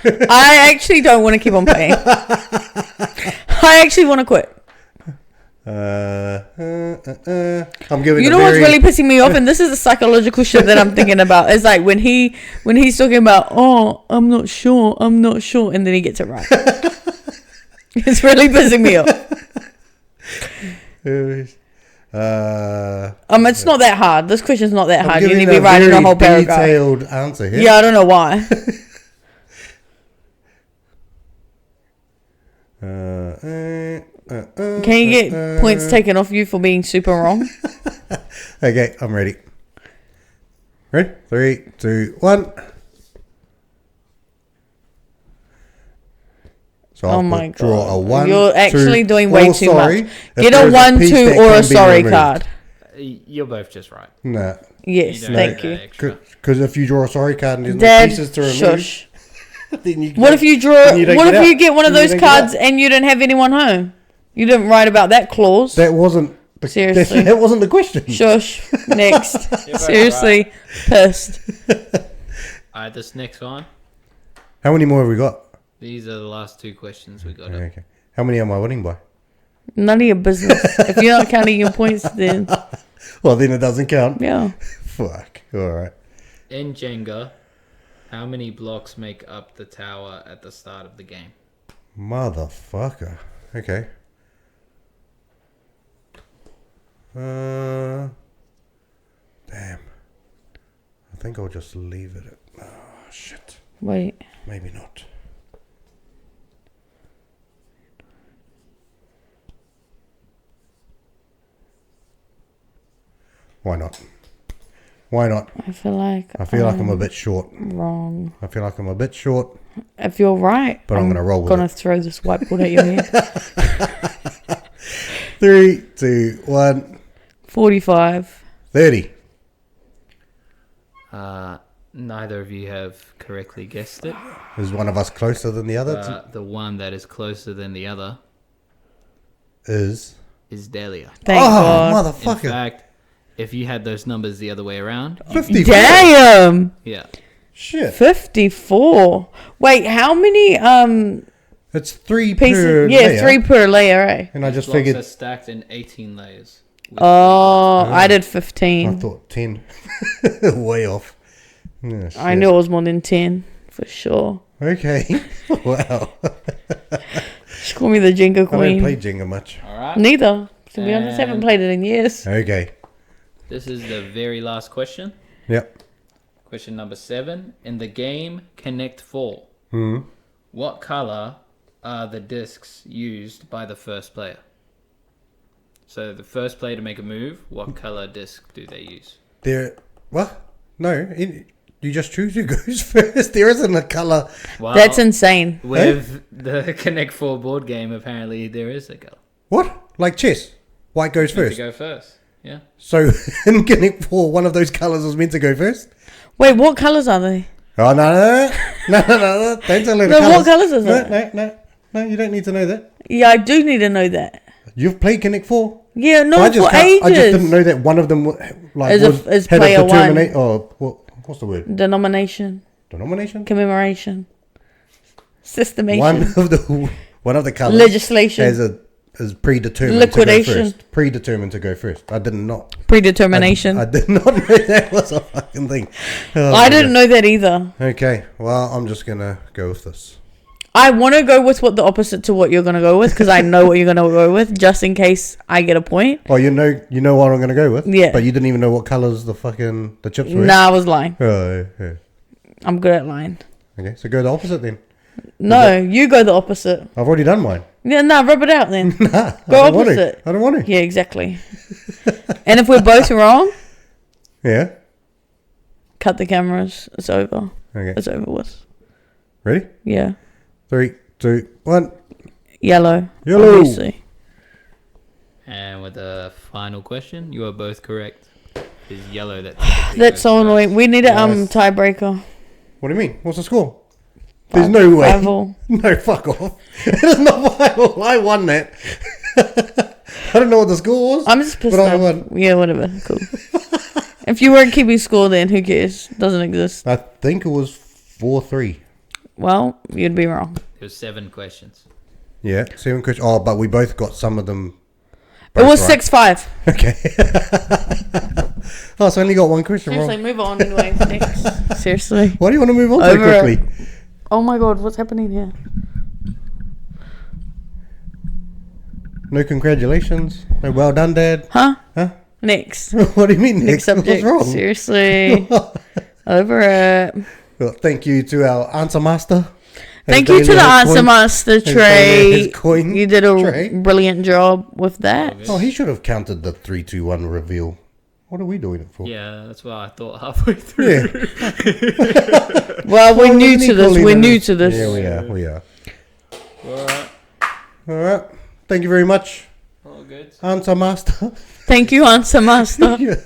I actually don't want to keep on playing. I actually want to quit. I'm giving You a know what's very- really pissing me off, and this is the psychological shit that I'm thinking about. It's like when he's talking about, oh, I'm not sure, and then he gets it right. It's really pissing me off. It's not that hard. This question's not that I'm hard. You giving need to be writing very a whole paragraph. detailed answer here. Yeah, I don't know why. Can you get points taken off you for being super wrong? Okay, I'm ready. Ready? 3, 2, 1. So I'll my draw God. a 1. You're actually 2, doing way or too sorry. much. If Get a there's 1, piece 2, that or can a be sorry removed. card. You're both just right. Nah. Yes, You don't thank get you. that extra. Because if you draw a sorry card and there's no Dad, pieces to remove, shush. then you What if you draw? then you don't What get if out. you get one of Then you those don't get cards out. and you don't have anyone home? You didn't write about that clause. That wasn't the, Seriously. that wasn't the question. Shush. Next. You're both Seriously, right. pissed. Alright, this next one. How many more have we got? These are the last 2 questions we got. Okay. How many am I winning by? None of your business. If you're not counting your points, then Well, then it doesn't count. yeah. Fuck. All right. In Jenga, how many blocks make up the tower at the start of the game? Motherfucker. Okay. Damn. I think I'll just leave it at... Oh, shit. Wait. Maybe not. Why not? Why not? I feel like I'm a bit short. Wrong. I feel like I'm a bit short. If you're right, But I'm gonna roll with gonna it. throw this whiteboard at your head. 3, 2, 1. 45. 30. Neither of you have correctly guessed it. Is one of us closer than the other? The one that is closer than the other Is... Delia. Thank Oh, God. In motherfucker. fact, if you had those numbers the other way around, 54. Damn. yeah. Shit. 54. Wait, how many It's 3 pieces? per Yeah, layer. 3 per layer, eh? And I just Blocks figured... are stacked in 18 layers. Oh, I did I 15. thought 10. Way off. Yeah, I shit. knew it was more than 10 for sure. Okay. Wow. Just call me the Jenga I don't Queen. play Jenga much. All right. Neither. To be honest, I haven't And- played it in years. Okay. This is the very last question. Yep. Question number 7. In the game Connect 4, Hmm. what color are the discs used by the first player? So the first player to make a move, what color disc do they use? There... What? No. You just choose who goes first. There isn't a colour. Well, That's insane. with the Connect 4 board game, apparently there is a color. What? Like chess? White goes Meant first. to go first. Yeah. So in Connect 4, one of those colours was meant to go first? Wait, what colours are they? Oh, no. Don't tell her the No, colours. what colours is it? No, you don't need to know that. Yeah, I do need to know that. You've played Connect 4? Yeah, no, I for just ages. I just didn't know that one of them like Is had player a one. determinate. Oh, what's the word? Denomination, Denomination. commemoration, systemation, One of the colours legislation, is predetermined Liquidation. to go first. Predetermined to go first. I did not. predetermination. I did not know that was a fucking thing. Oh, I didn't know that either. Okay, well, I'm just gonna go with this. I want to go with what the opposite to what you're going to go with because I know what you're going to go with just in case I get a point. Oh, you know what I'm gonna go with. Yeah. But you didn't even know what colours the chips were. Nah, I was lying. Oh, yeah. I'm good at lying. Okay, so go the opposite then. No, you go the opposite. I've already done mine. Yeah, nah, rub it out then. Nah, Go I don't want to. opposite. I don't want to. Yeah, exactly. And if we're both wrong, Yeah. cut the cameras. It's over. Okay. It's over with. Ready? Yeah. 3, 2, 1. Yellow. Yellow. Obviously. And with the final question, you are both correct. It's yellow that typically That's goes so first. annoying. We need a Yes. tiebreaker. What do you mean? What's the score? There's no way. 5-5. No, fuck off. It's not 5-5. I won that. I don't know what the score was. I'm just pissed But I off. won. Yeah, whatever. Cool. If you weren't keeping score, then who cares? Doesn't exist. I think it was 4-3. Well, you'd be wrong. There's 7 questions. Yeah, 7 questions. Oh, but we both got some of them. It both was right. 6-5. Okay. Oh, so I only got one question Seriously, wrong. move on anyway. Next. Seriously. Why do you want to move on so Over it. quickly? Oh my god, what's happening here? No congratulations. No well done, Dad. Huh? Huh? Next. What do you mean? Next subject. What's wrong? Seriously. Over it. Well, thank you to our answer master. Thank you to the answer coin. master his Trey. coin You did a tray. brilliant job with that. Oh, he should have counted the 3, 2, 1 reveal. What are we doing it for? Yeah, that's what I thought halfway through. Yeah. Well, we're Well, new we to this. equally We're know. new to this. Yeah, we are. Alright. All right. Thank you very much, All good. answer master. Thank you, answer master. Yeah.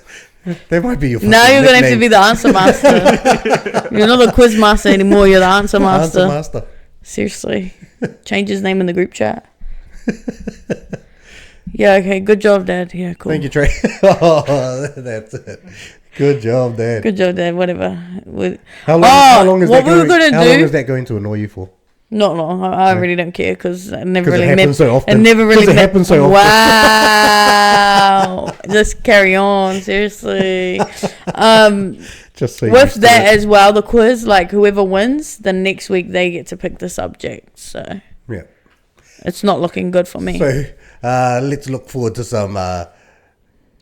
That might be your Now fucking you're going to have to nickname. be the answer master. You're not the quiz master anymore. You're the answer master. Answer master. Seriously. Change his name in the group chat. Yeah, okay. Good job, Dad. Yeah, cool. Thank you, Trey. Oh, that's it. Good job, Dad. Good job, Dad. Whatever. How long is what that we were going? gonna How long do- is that going to annoy you for? Not long. I really don't care because I never 'Cause it really happens so often. It never really 'Cause it happens so often. Wow. Just carry on. Seriously. Just so you With see that it. as well, the quiz, like whoever wins, the next week they get to pick the subject. So Yeah. it's not looking good for me. So let's look forward to some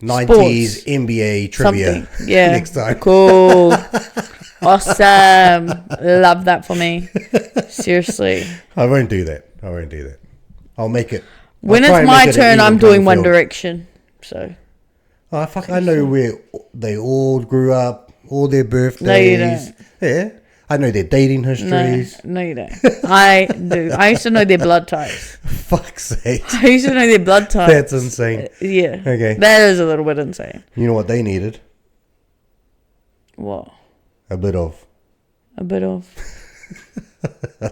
90s NBA trivia. Something. Yeah. Next time. Cool. Awesome. Love that for me. Seriously. I won't do that. I'll make it. When I'll try it's and my make it an turn, I'm even doing playing One field. Direction. So. Oh, fuck. I know where they all grew up, all their birthdays. No, you don't. Yeah. I know their dating histories. No, you don't. I do. I used to know their blood types. Fuck's sake. I used to know their blood types. That's insane. Yeah. Okay. That is a little bit insane. You know what they needed? What? A bit of. I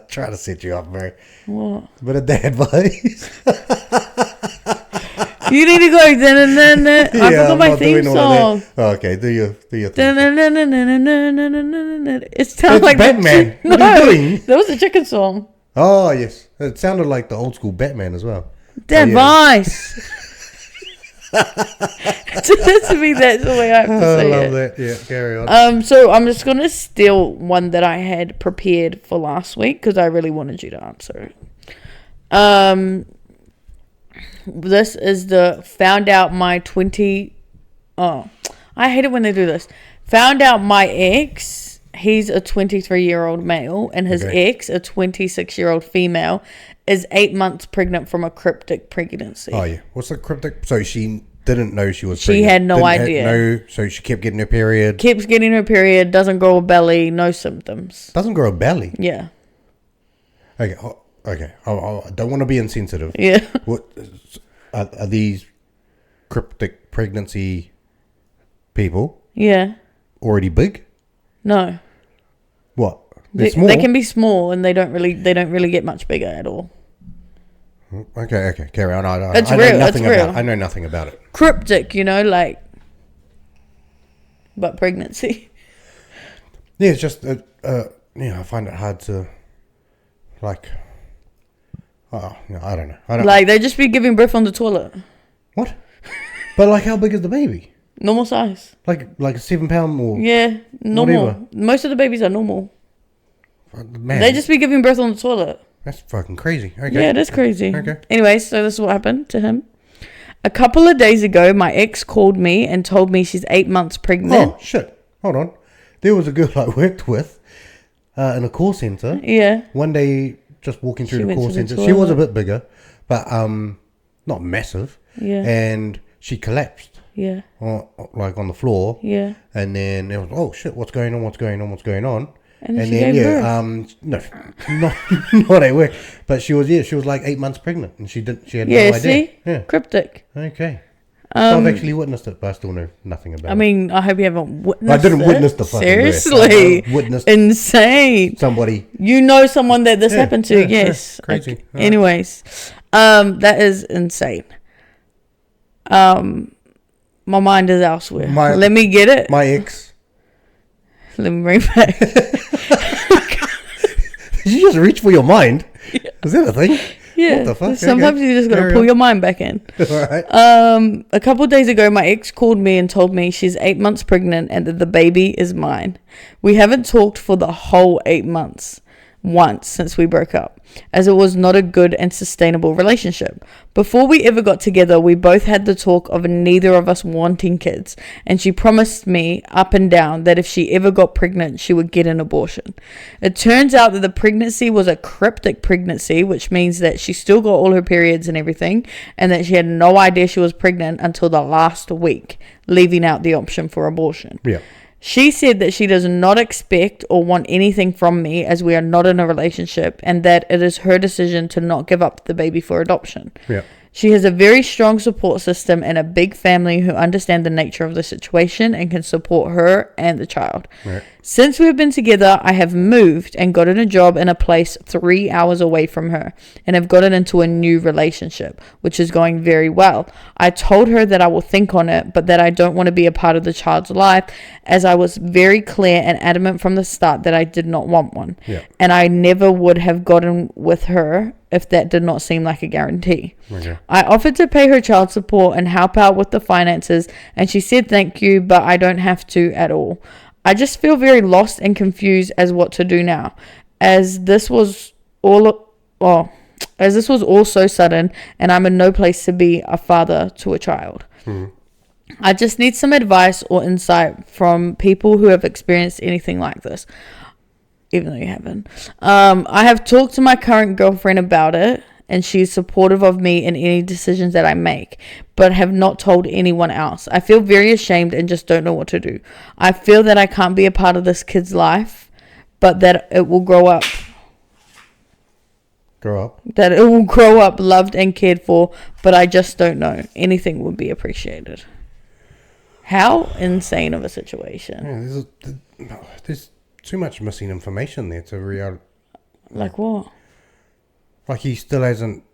try to set you up, bro. What? A bit of dad vibes. You need to go. I forgot my theme song. Oh, okay, do your thing. It sounds like Batman. No, What are you doing? that was a chicken song. Oh, yes. It sounded like the old school Batman as well. Dad Oh, yeah. Vice. To me, that's the way I have to I say love it. that. Yeah, carry on. So I'm just gonna steal one that I had prepared for last week because I really wanted you to answer it. This is the found out my 20. Oh, I hate it when they do this. Found out my ex. He's a 23-year-old male, and his ex, a 26-year-old female, is 8 months pregnant from a cryptic pregnancy. Oh, yeah. What's the cryptic? So she didn't know she was She pregnant. had no idea. So she kept getting her period. Keeps getting her period, doesn't grow a belly, no symptoms. Doesn't grow a belly. Yeah. Okay. Okay. I don't want to be insensitive. Yeah. What are these cryptic pregnancy people Yeah. already big? No. What? They're small. They can be small and they don't really get much bigger at all. Okay. Carry on. It's I real, know nothing it's real. about. I know nothing about it. Cryptic, but pregnancy. Yeah, it's just I find it hard to I don't know. I don't They just be giving birth on the toilet. what? But how big is the baby? Normal size. Like a 7 pound or Yeah, normal. Whatever. Most of the babies are normal. man? They just be giving birth on the toilet. That's fucking crazy. Okay. Yeah, it is crazy. Okay. Anyway, so this is what happened to him. A couple of days ago, my ex called me and told me she's 8 months pregnant. Oh shit! Hold on. There was a girl I worked with in a call center. Yeah. One day, just walking through She the went call to the center, she was a toilet. bit bigger, but not massive. Yeah. And she collapsed, Yeah. on the floor. Yeah. And then it was, oh shit, what's going on? And then she gave birth. No, not at work, but she was like 8 months pregnant, and she had no idea. See? Yeah. Cryptic. Okay. So I've actually witnessed it, but I still know nothing about it. I mean, I hope you haven't witnessed I didn't it. witness the fucking birth. Seriously. I witnessed Insane. somebody. You know someone that this happened to, yeah, yes. yeah, crazy. Okay. All right. Anyways, that is insane. My mind is elsewhere. Let me get it. My ex. Let me bring it back. Did you just reach for your mind? Yeah. Is that a thing? Yeah. What the fuck? Sometimes Okay. you just gotta Carry pull on. your mind back in. All right. A couple of days ago, my ex called me and told me she's 8 months pregnant and that the baby is mine. We haven't talked for the whole 8 months once since we broke up, as it was not a good and sustainable relationship. Before we ever got together, we both had the talk of neither of us wanting kids, and she promised me up and down that if she ever got pregnant, she would get an abortion. It turns out that the pregnancy was a cryptic pregnancy, which means that she still got all her periods and everything, and that she had no idea she was pregnant until the last week, leaving out the option for abortion. Yeah. She said that she does not expect or want anything from me as we are not in a relationship, and that it is her decision to not give up the baby for adoption. Yeah. She has a very strong support system and a big family who understand the nature of the situation and can support her and the child. Right. Since we've been together, I have moved and gotten a job in a place 3 hours away from her and have gotten into a new relationship, which is going very well. I told her that I will think on it, but that I don't want to be a part of the child's life, as I was very clear and adamant from the start that I did not want one. Yeah. And I never would have gotten with her if that did not seem like a guarantee. Okay. I offered to pay her child support and help out with the finances, and she said thank you, but I don't have to at all. I just feel very lost and confused as what to do now, as this was all so sudden, and I'm in no place to be a father to a child. I just need some advice or insight from people who have experienced anything like this. Even though you haven't. I have talked to my current girlfriend about it, and she is supportive of me in any decisions that I make, but have not told anyone else. I feel very ashamed and just don't know what to do. I feel that I can't be a part of this kid's life, but that it will grow up. That it will grow up loved and cared for, but I just don't know. Anything would be appreciated. How insane of a situation. Yeah, there's too much missing information there to reality. Like what? Like he still hasn't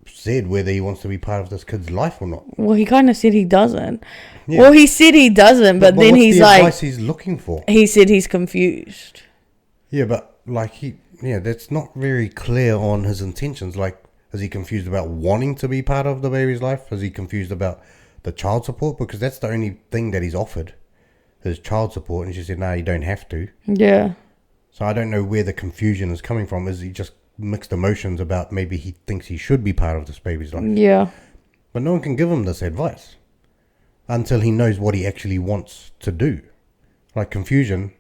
said whether he wants to be part of this kid's life or not. Well, he kind of said he doesn't. Yeah. Well, he said he doesn't, but then what's he's the like... advice he's looking for? He said he's confused. Yeah, but like that's not very clear on his intentions. Like, is he confused about wanting to be part of the baby's life? Is he confused about the child support? Because that's the only thing that he's offered. His child support, and she said, no, you don't have to. Yeah. So I don't know where the confusion is coming from. Is he just mixed emotions about maybe he thinks he should be part of this baby's life? Yeah. But no one can give him this advice until he knows what he actually wants to do. Like, confusion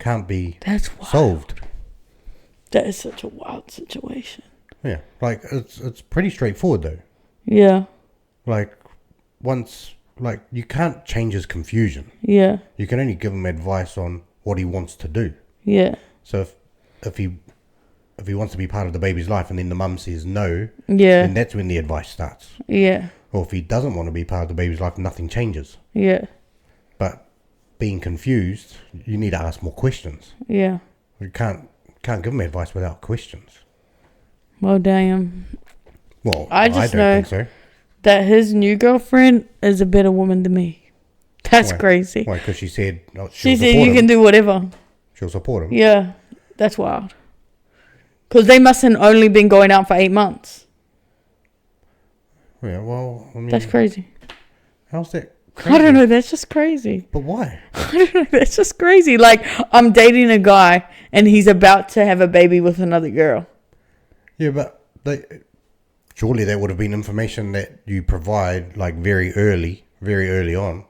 can't be solved. That is such a wild situation. Yeah, like it's pretty straightforward though. Yeah. Like you can't change his confusion. Yeah. You can only give him advice on what he wants to do. Yeah. So if he wants to be part of the baby's life and then the mum says no, yeah, then that's when the advice starts. Yeah. Or if he doesn't want to be part of the baby's life, nothing changes. Yeah. But being confused, you need to ask more questions. Yeah. You can't give him advice without questions. Well, damn. Well, I don't know think so. That his new girlfriend is a better woman than me. That's crazy. Why? Because she said she said you can do whatever. She'll support him. Yeah, that's wild. Because they mustn't only been going out for 8 months. Yeah, well, I mean, that's crazy. How's that crazy? I don't know. That's just crazy. But why? I don't know. That's just crazy. Like, I'm dating a guy and he's about to have a baby with another girl. Yeah, but surely that would have been information that you provide like very early on.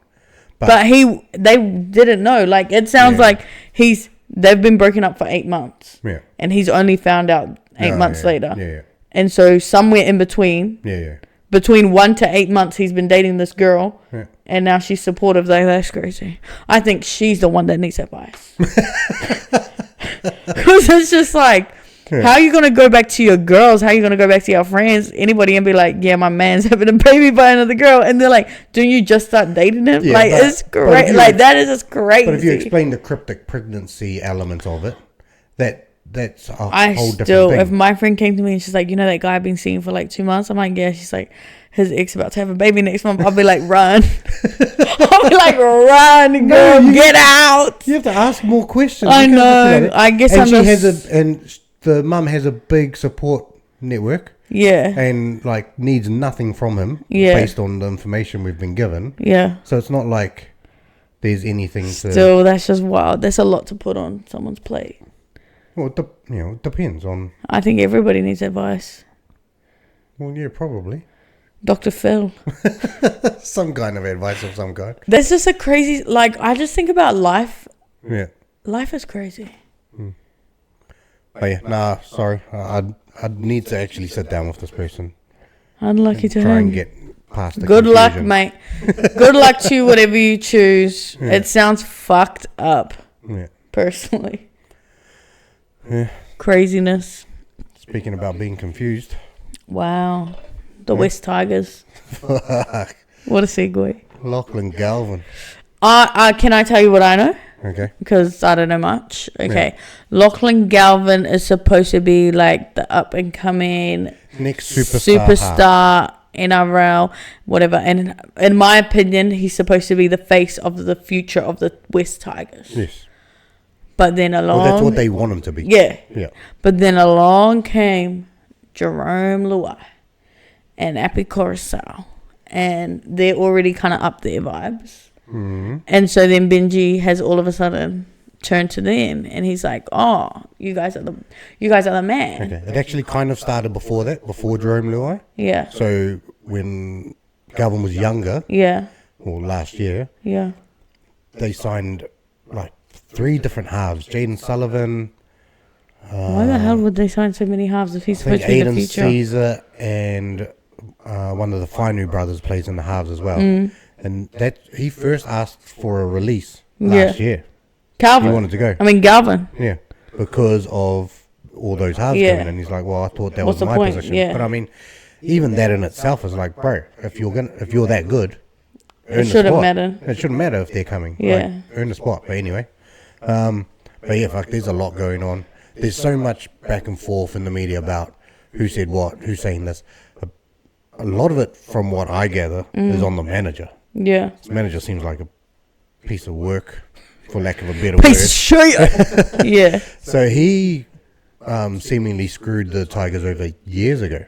But they didn't know. Like, it sounds like they've been broken up for 8 months. Yeah. And he's only found out 8 months later. Yeah. And so somewhere in between. Yeah. Between 1 to 8 months, he's been dating this girl. Yeah. And now she's supportive. That's crazy. I think she's the one that needs advice. Because it's just like, how are you going to go back to your girls? How are you going to go back to your friends? Anybody and be like, yeah, my man's having a baby by another girl. And they're like, don't you just start dating him? Yeah, it's great. Like, that is just crazy. But if you explain the cryptic pregnancy element of it, that's a whole different thing. If my friend came to me and she's like, you know that guy I've been seeing for like 2 months? I'm like, yeah. She's like, his ex about to have a baby next month. I'll be like, run. I'll be like, run, girl, get out. You have to ask more questions. I know. I guess and the mum has a big support network. Yeah. And like needs nothing from him based on the information we've been given. Yeah. So it's not like there's anything Still, that's just wild. That's a lot to put on someone's plate. Well, it depends on... I think everybody needs advice. Well, yeah, probably. Dr. Phil. Some kind of advice of some kind. That's just a crazy... Like, I just think about life. Yeah. Life is crazy. Oh, yeah. Nah, sorry. I'd need to actually sit down with this person. Unlucky to him. Try and get past the Good confusion. luck, mate. Good luck to you, whatever you choose. Yeah. It sounds fucked up. Yeah. Personally. Yeah. Craziness. Speaking about being confused. Wow. The West Tigers. Fuck. What a segue. Lachlan Galvin. Can I tell you what I know? Okay. Because I don't know much. Okay. Yeah. Lachlan Galvin is supposed to be like the up and coming next superstar NRL, whatever. And in my opinion, he's supposed to be the face of the future of the West Tigers. Yes. But then along... Well, that's what they want him to be. Yeah. Yeah. But then along came Jerome Luai and Appy Coruscant. And they're already kind of up their vibes. Mm-hmm. And so then Benji has all of a sudden turned to them. And he's like, oh, you guys are the man. Okay. It actually kind of started before that, before Jerome Luai. Yeah. So when Galvin was younger... Yeah. or last year, Yeah. they signed like 3 different halves. Jaden Sullivan, Why the hell would they sign so many halves if he's I think supposed to be the Aiden future? Caesar, and one of the Fainu brothers plays in the halves as well. And that he first asked for a release last year. Calvin. He wanted to go. I mean, Galvin. Yeah, because of all those halves Yeah. coming in. He's like, well, I thought that What's was the my point? position. Yeah. But I mean, even that in itself is like, bro, if you're that good, earn the shouldn't spot. matter. It shouldn't matter if they're coming. Yeah. Like, earn the spot. But anyway, but yeah, fuck, there's a lot going on. There's so much back and forth in the media about who said what, who's saying this. A lot of it, from what I gather, is on the manager. Yeah. This manager seems like a piece of work, for lack of a better Piece word. of shit. Yeah. So he seemingly screwed the Tigers over years ago.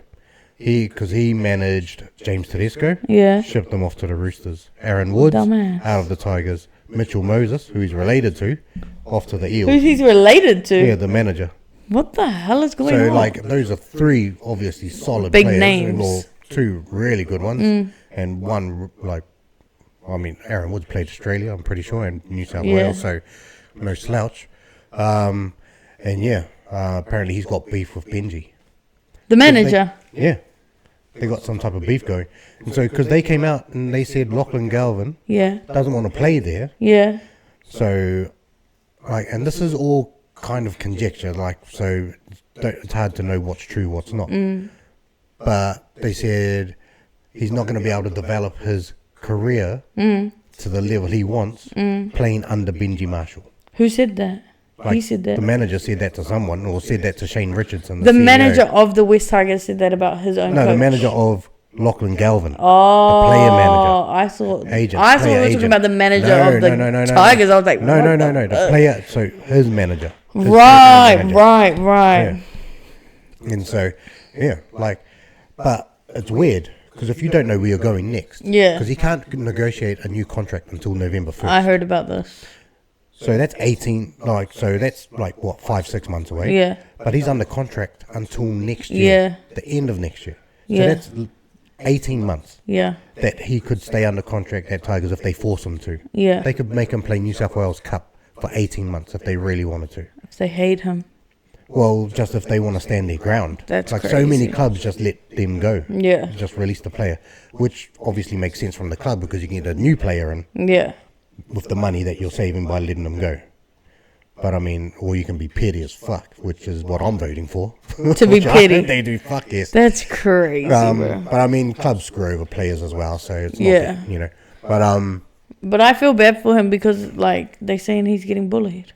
Because he managed James Tedesco, Yeah. shipped them off to the Roosters. Aaron Woods, Dumbass. out of the Tigers. Mitchell Moses, who he's related to, off to the Who Eels. he's related to? Yeah, the manager. What the hell is going So, on? like, those are 3 obviously solid Big players. names. Or 2 really good ones. And one, like, I mean, Aaron Woods played Australia, I'm pretty sure, and New South Yeah. Wales, so no slouch. And yeah, apparently he's got beef with Benji. the manager. Yeah. They got some type of beef going. And so, because they came out and they said Lachlan Galvin Yeah. doesn't want to play there. Yeah. So, like, and this is all kind of conjecture, like, so it's hard to know what's true, what's not. But they said he's not going to be able to develop his career to the level he wants playing under Benji Marshall. Who said that? Like, He said that. The manager said that to someone, or said that to Shane Richardson. The CEO. manager of the West Tigers said that about his own No, coach. the manager of Lachlan Galvin. Oh, the player manager. I thought. Agent, I thought we player were talking agent. about the manager No, of the no, Tigers. I was like, no, what no, the the player. So his manager. His Right, manager. right. Yeah. And so, yeah, like, but it's weird because if you don't know where you're going next, Yeah. because he can't negotiate a new contract until November 1st. I heard about this. So that's 18, like, so that's like what, 5-6 months away. Yeah. But he's under contract until next year. Yeah. The end of next year. So Yeah. that's 18 months Yeah. that he could stay under contract at Tigers if they force him to. Yeah. They could make him play New South Wales Cup for 18 months if they really wanted to. If they hate him. Well, just if they want to stand their ground. That's like so many crazy. clubs just let them go. Yeah. Just release the player, which obviously makes sense from the club because you can get a new player in Yeah. with the money that you're saving by letting them go. But I mean, or you can be petty as fuck, which is what I'm voting for. To be Which I petty. think they do, fuck yes. That's crazy, bro. But I mean, clubs screw over players as well, so it's not, Yeah. that, you know. But But I feel bad for him because, like, they're saying he's getting bullied.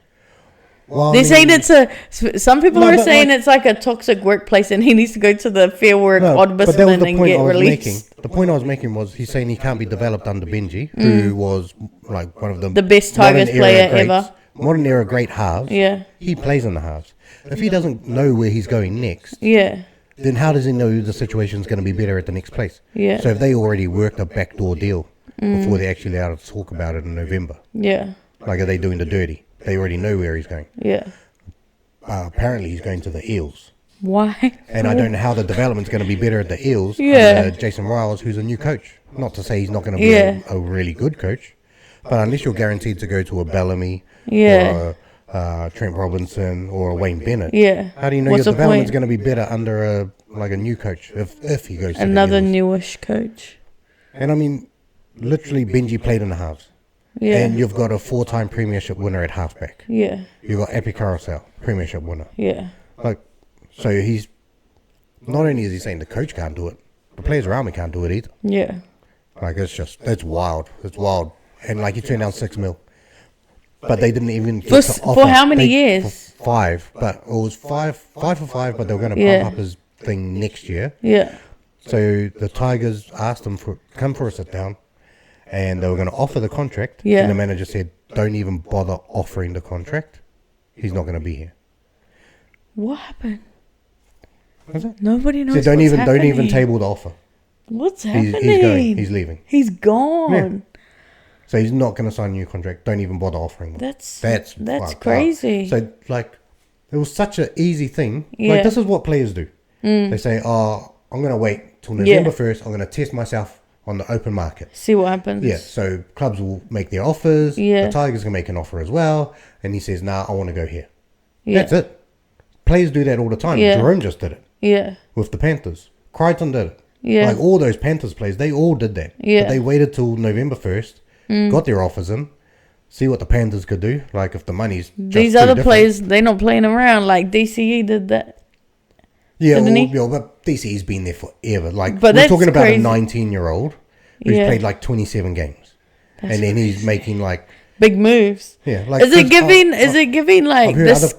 well, I They're saying mean- it's some people No, are but, saying like- it's like a toxic workplace and he needs to go to the Fair Work No, but that was Ombudsman the and point get I was released. making. The point I was making was he's saying he can't be developed under Benji, who was like one of The best Tigers modern player era greats, ever. modern era great halves. Yeah. He plays in the halves. If he doesn't know where he's going next, Yeah. then how does he know the situation's going to be better at the next place? Yeah. So if they already worked a backdoor deal before they're actually allowed to talk about it in November, Yeah. like are they doing the dirty? They already know where he's going. Yeah. Apparently he's going to the Eels. Why? And I don't know how the development's going to be better at the Eels Yeah. under Jason Riles, who's a new coach. Not to say he's not going to be Yeah. a really good coach, but unless you're guaranteed to go to a Bellamy Yeah. or a Trent Robinson or a Wayne Bennett, Yeah. how do you know What's your the development's point? going to be better under a new coach if he goes to Another the Eels? newish coach. And I mean, literally Benji played in the halves. Yeah. And you've got a 4-time premiership winner at halfback. Yeah. You've got Epi Carousel, premiership winner. Yeah. Like, so he's not only is he saying the coach can't do it, the players around me can't do it either. Yeah. Like it's wild. It's wild. And like you turned down 6 mil, but they didn't even get to For offer. how many They- years? For 5, but it was five for 5. But they were going to Yeah. pump up his thing next year. Yeah. So the Tigers asked him for come for a sit down, and they were going to offer the contract. Yeah. And the manager said, "Don't even bother offering the contract. He's not going to be here." What happened? What's that? Nobody knows. So don't what's even happening. table the offer. What's He's happening? going. He's leaving. He's gone. So he's not going to sign a new contract. Don't even bother offering them. That's That's fucked up. crazy. So like, it was such an easy thing. Yeah. Like this is what players do. They say, "Oh, I'm going to wait till Yeah. November 1st. I'm going to test myself on the open market. See what happens. Yeah, so clubs will make their offers. Yeah. The Tigers can make an offer as well. And he says, nah, I want to go here. Yeah. That's it. Players do that all the time. Yeah. Jerome just did it Yeah. with the Panthers. Crichton did it. Yeah. Like all those Panthers players, they all did that. Yeah. But they waited till November 1st, got their offers in, see what the Panthers could do. Like if the money's just These too other different. players, they're not playing around. Like DCE did that. Yeah, didn't he? yeah, but DC's been there forever. Like But we're that's talking about crazy. a 19-year-old who's Yeah. played like 27 games, That's and then he's making like Big moves. yeah. Like Is it 'cause giving? Is it giving like I've heard this?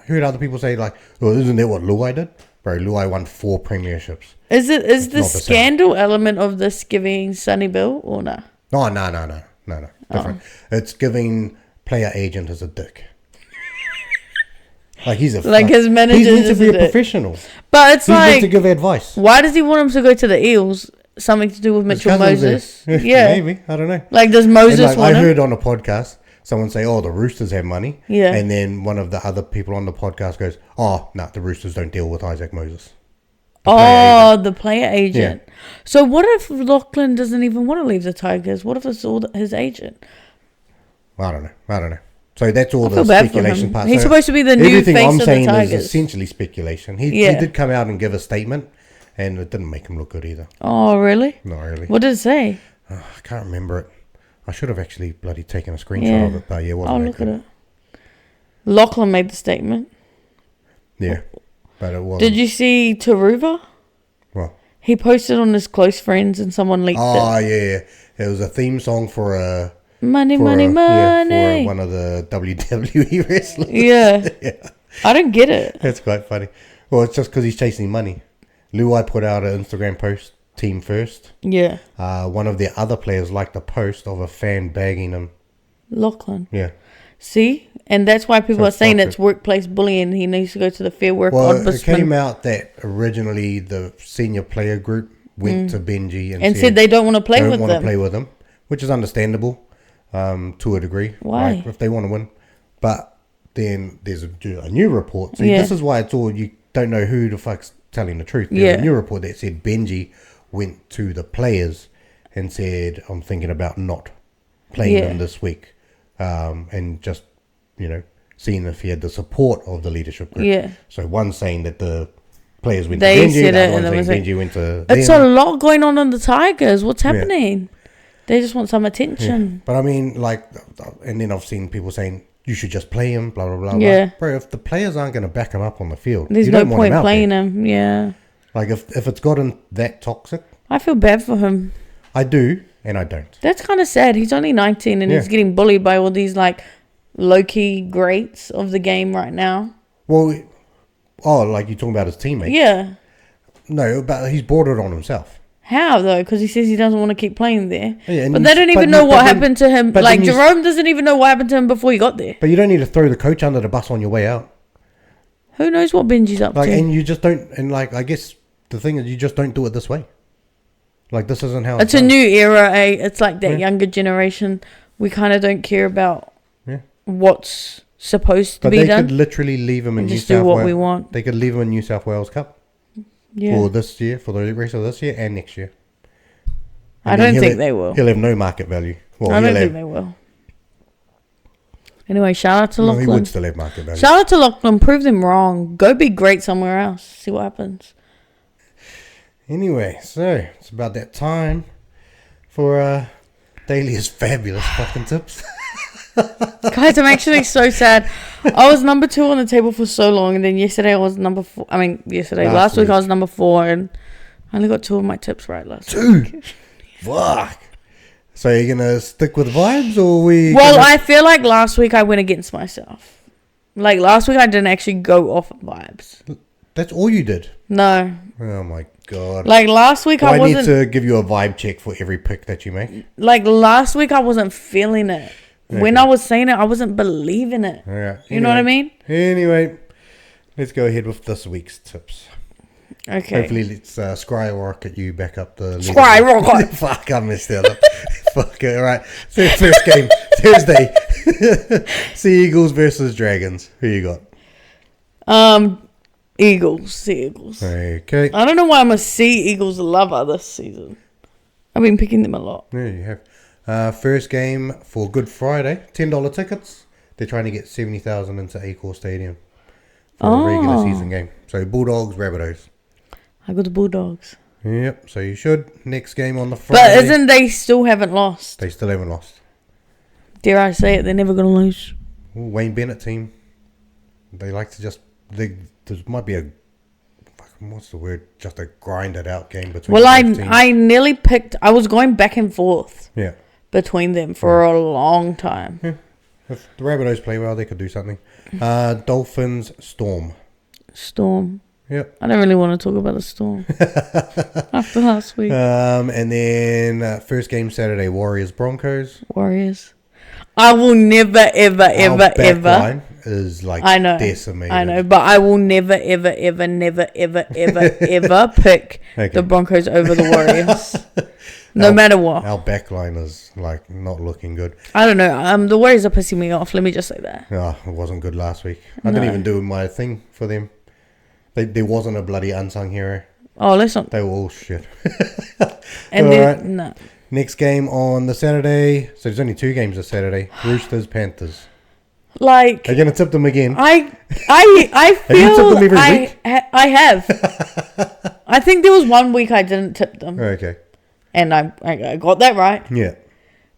heard other people say like, "Oh, isn't that what Luai did?" Bro, Luai won 4 premierships. Is it? Is the not the same. scandal element of this giving Sonny Bill or no? No, different. It's giving player agent as a dick. Like he's a Like his manager He's meant to is be a a dick. professional. But it's He's meant like, to give advice. why does he want him to go to the Eels? Something to do with His Mitchell cousin's there. Moses? Yeah. Maybe, I don't know. Like, does And Moses like, I want him? heard on a podcast someone say, "Oh, the Roosters have money." Yeah. And then one of the other people on the podcast goes, "Oh, no, the Roosters don't deal with Isaac Moses." Oh, the player agent. So what if Lachlan doesn't even want to leave the Tigers? What if it's all his agent? I don't know. So that's all I the feel bad for speculation him. part. He's So supposed to be the new everything face I'm of the saying is Tigers. essentially speculation. He Yeah. did come out and give a statement, and it didn't make him look good either. Oh, really? Not really. What did it say? I can't remember it. I should have actually bloody taken a screenshot Yeah. of it, but yeah, it wasn't I'll that look at good. it. Lachlan made the statement. Yeah, but it wasn't. Did you see Taruva? Well, He posted on his close friends and someone leaked oh it. yeah. It was a theme song for a Money, for money, a, money. Yeah, for one of the WWE wrestlers. Yeah. Yeah. I don't get it. That's quite funny. Well, it's just because he's chasing money. Luai put out an Instagram post, team first. Yeah. One of the other players liked a post of a fan bagging him. Lachlan. Yeah. See? And that's why people So are saying fuck it's it. workplace bullying. He needs to go to the Fair Work Well, it Ombudsman. came out that originally the senior player group went to Benji and said they don't want to play don't with want to them. play with him, which is understandable to a degree. Why? Like, if they want to win. But then there's a new report. See, Yeah. this is why it's all, you don't know who the fuck's telling the truth. There's Yeah. a new report that said Benji went to the players and said, I'm thinking about not playing Yeah. them this week. And just, seeing if he had the support of the leadership group. Yeah. So one saying that the players went They to Benji, said the it other and one it was saying like- Benji went to It's them. a lot going on in the Tigers. What's happening? They just want some attention. But I mean, like, and then I've seen people saying you should just play him, blah blah blah. Yeah. Blah. Bro, if the players aren't going to back him up on the field, There's you no don't want point out playing there. him. Yeah. Like if it's gotten that toxic, I feel bad for him. I do and I don't. That's kind of sad. He's only 19 and he's Yeah. getting bullied by all these like low-key greats of the game right now. Well, like you're talking about his teammate. Yeah. No, but he's brought it on himself. How though? Because he says he doesn't want to keep playing there. Yeah, and but you- they don't even but- know but what then- happened to him. but Like then you- Jerome doesn't even know what happened to him before he got there. But you don't need to throw the coach under the bus on your way out. Who knows what Benji's up Like, to? and you just don't. And like, I guess the thing is, you just don't do it this way. Like, this isn't how It's a done. new era, eh? It's like that Yeah. younger generation. We kind of don't care about Yeah. what's supposed to But be they done. could literally leave him in And New just do South what Wales. we want. They could leave him in New South Wales Cup Yeah. for this year, for the rest of this year and next year. I And then don't he'll think have- they will. He'll have no market value. Well, I don't he'll think have, they will. Anyway, shout out to no, he Lachlan. would still have market value. Shout out to Lachlan. Prove them wrong. Go be great somewhere else. See what happens. Anyway, so it's about that time for Dahlia's fabulous fucking tips. Guys, I'm actually so sad. I was number 2 on the table for so long, and then yesterday I was number 4. I mean, last week I was number 4, and I only got 2 of my tips right last week. Fuck. So you're gonna stick with vibes, or we? Well, gonna- I feel like last week I went against myself. Like last week I didn't actually go off of vibes. That's all you did. No. Oh my god. Like last week Do I I need wasn't to give you a vibe check for every pick that you make. like last week I wasn't feeling it. When I was saying it, I wasn't believing it. All right. You know what I mean? Anyway, let's go ahead with this week's tips. Okay. Hopefully, let's skyrocket you back up the leaderboard. Skyrocket. Fuck, I messed that up. Fuck it. All right. So first game Thursday. Sea Eagles versus Dragons. Who you got? Eagles. Sea Eagles. Okay. I don't know why I'm a Sea Eagles lover this season. I've been picking them a lot. Yeah, you have. First game for Good Friday, $10 tickets. They're trying to get 70,000 into Accor Stadium for a regular season game. So Bulldogs, Rabbitohs. I got the Bulldogs. Yep, so you should. Next game on the Friday. But isn't they still haven't lost? They still haven't lost. Dare I say it, they're never going to lose. Ooh, Wayne Bennett team. They like to just... there might be a... what's the word? Just a grinded out game between Well, both teams. I nearly picked... I was going back and forth Yeah. between them for a long time. Yeah. If the Rabbitohs play well, they could do something. Dolphins, Storm. Storm. Yep. I don't really want to talk about the Storm after last week. And then first game Saturday, Warriors, Broncos. Warriors. I will never, ever, Our back ever. line is like I know. decimated. I know, but I will never, ever, ever, never, ever, ever, ever pick the Broncos over the Warriors. No matter what. Our back line is like not looking good. I don't know. The Warriors are pissing me off. Let me just say that. Oh, it wasn't good last week. I didn't even do my thing for them. There wasn't a bloody unsung hero. Oh, let's not. They were all shit. And then, no. Next game on the Saturday. So there's only 2 games this Saturday. Roosters, Panthers. Like, Are you going to tip them again? I Have you tipped feel them every week? I have. I think there was one week I didn't tip them. Okay. And I got that right. Yeah.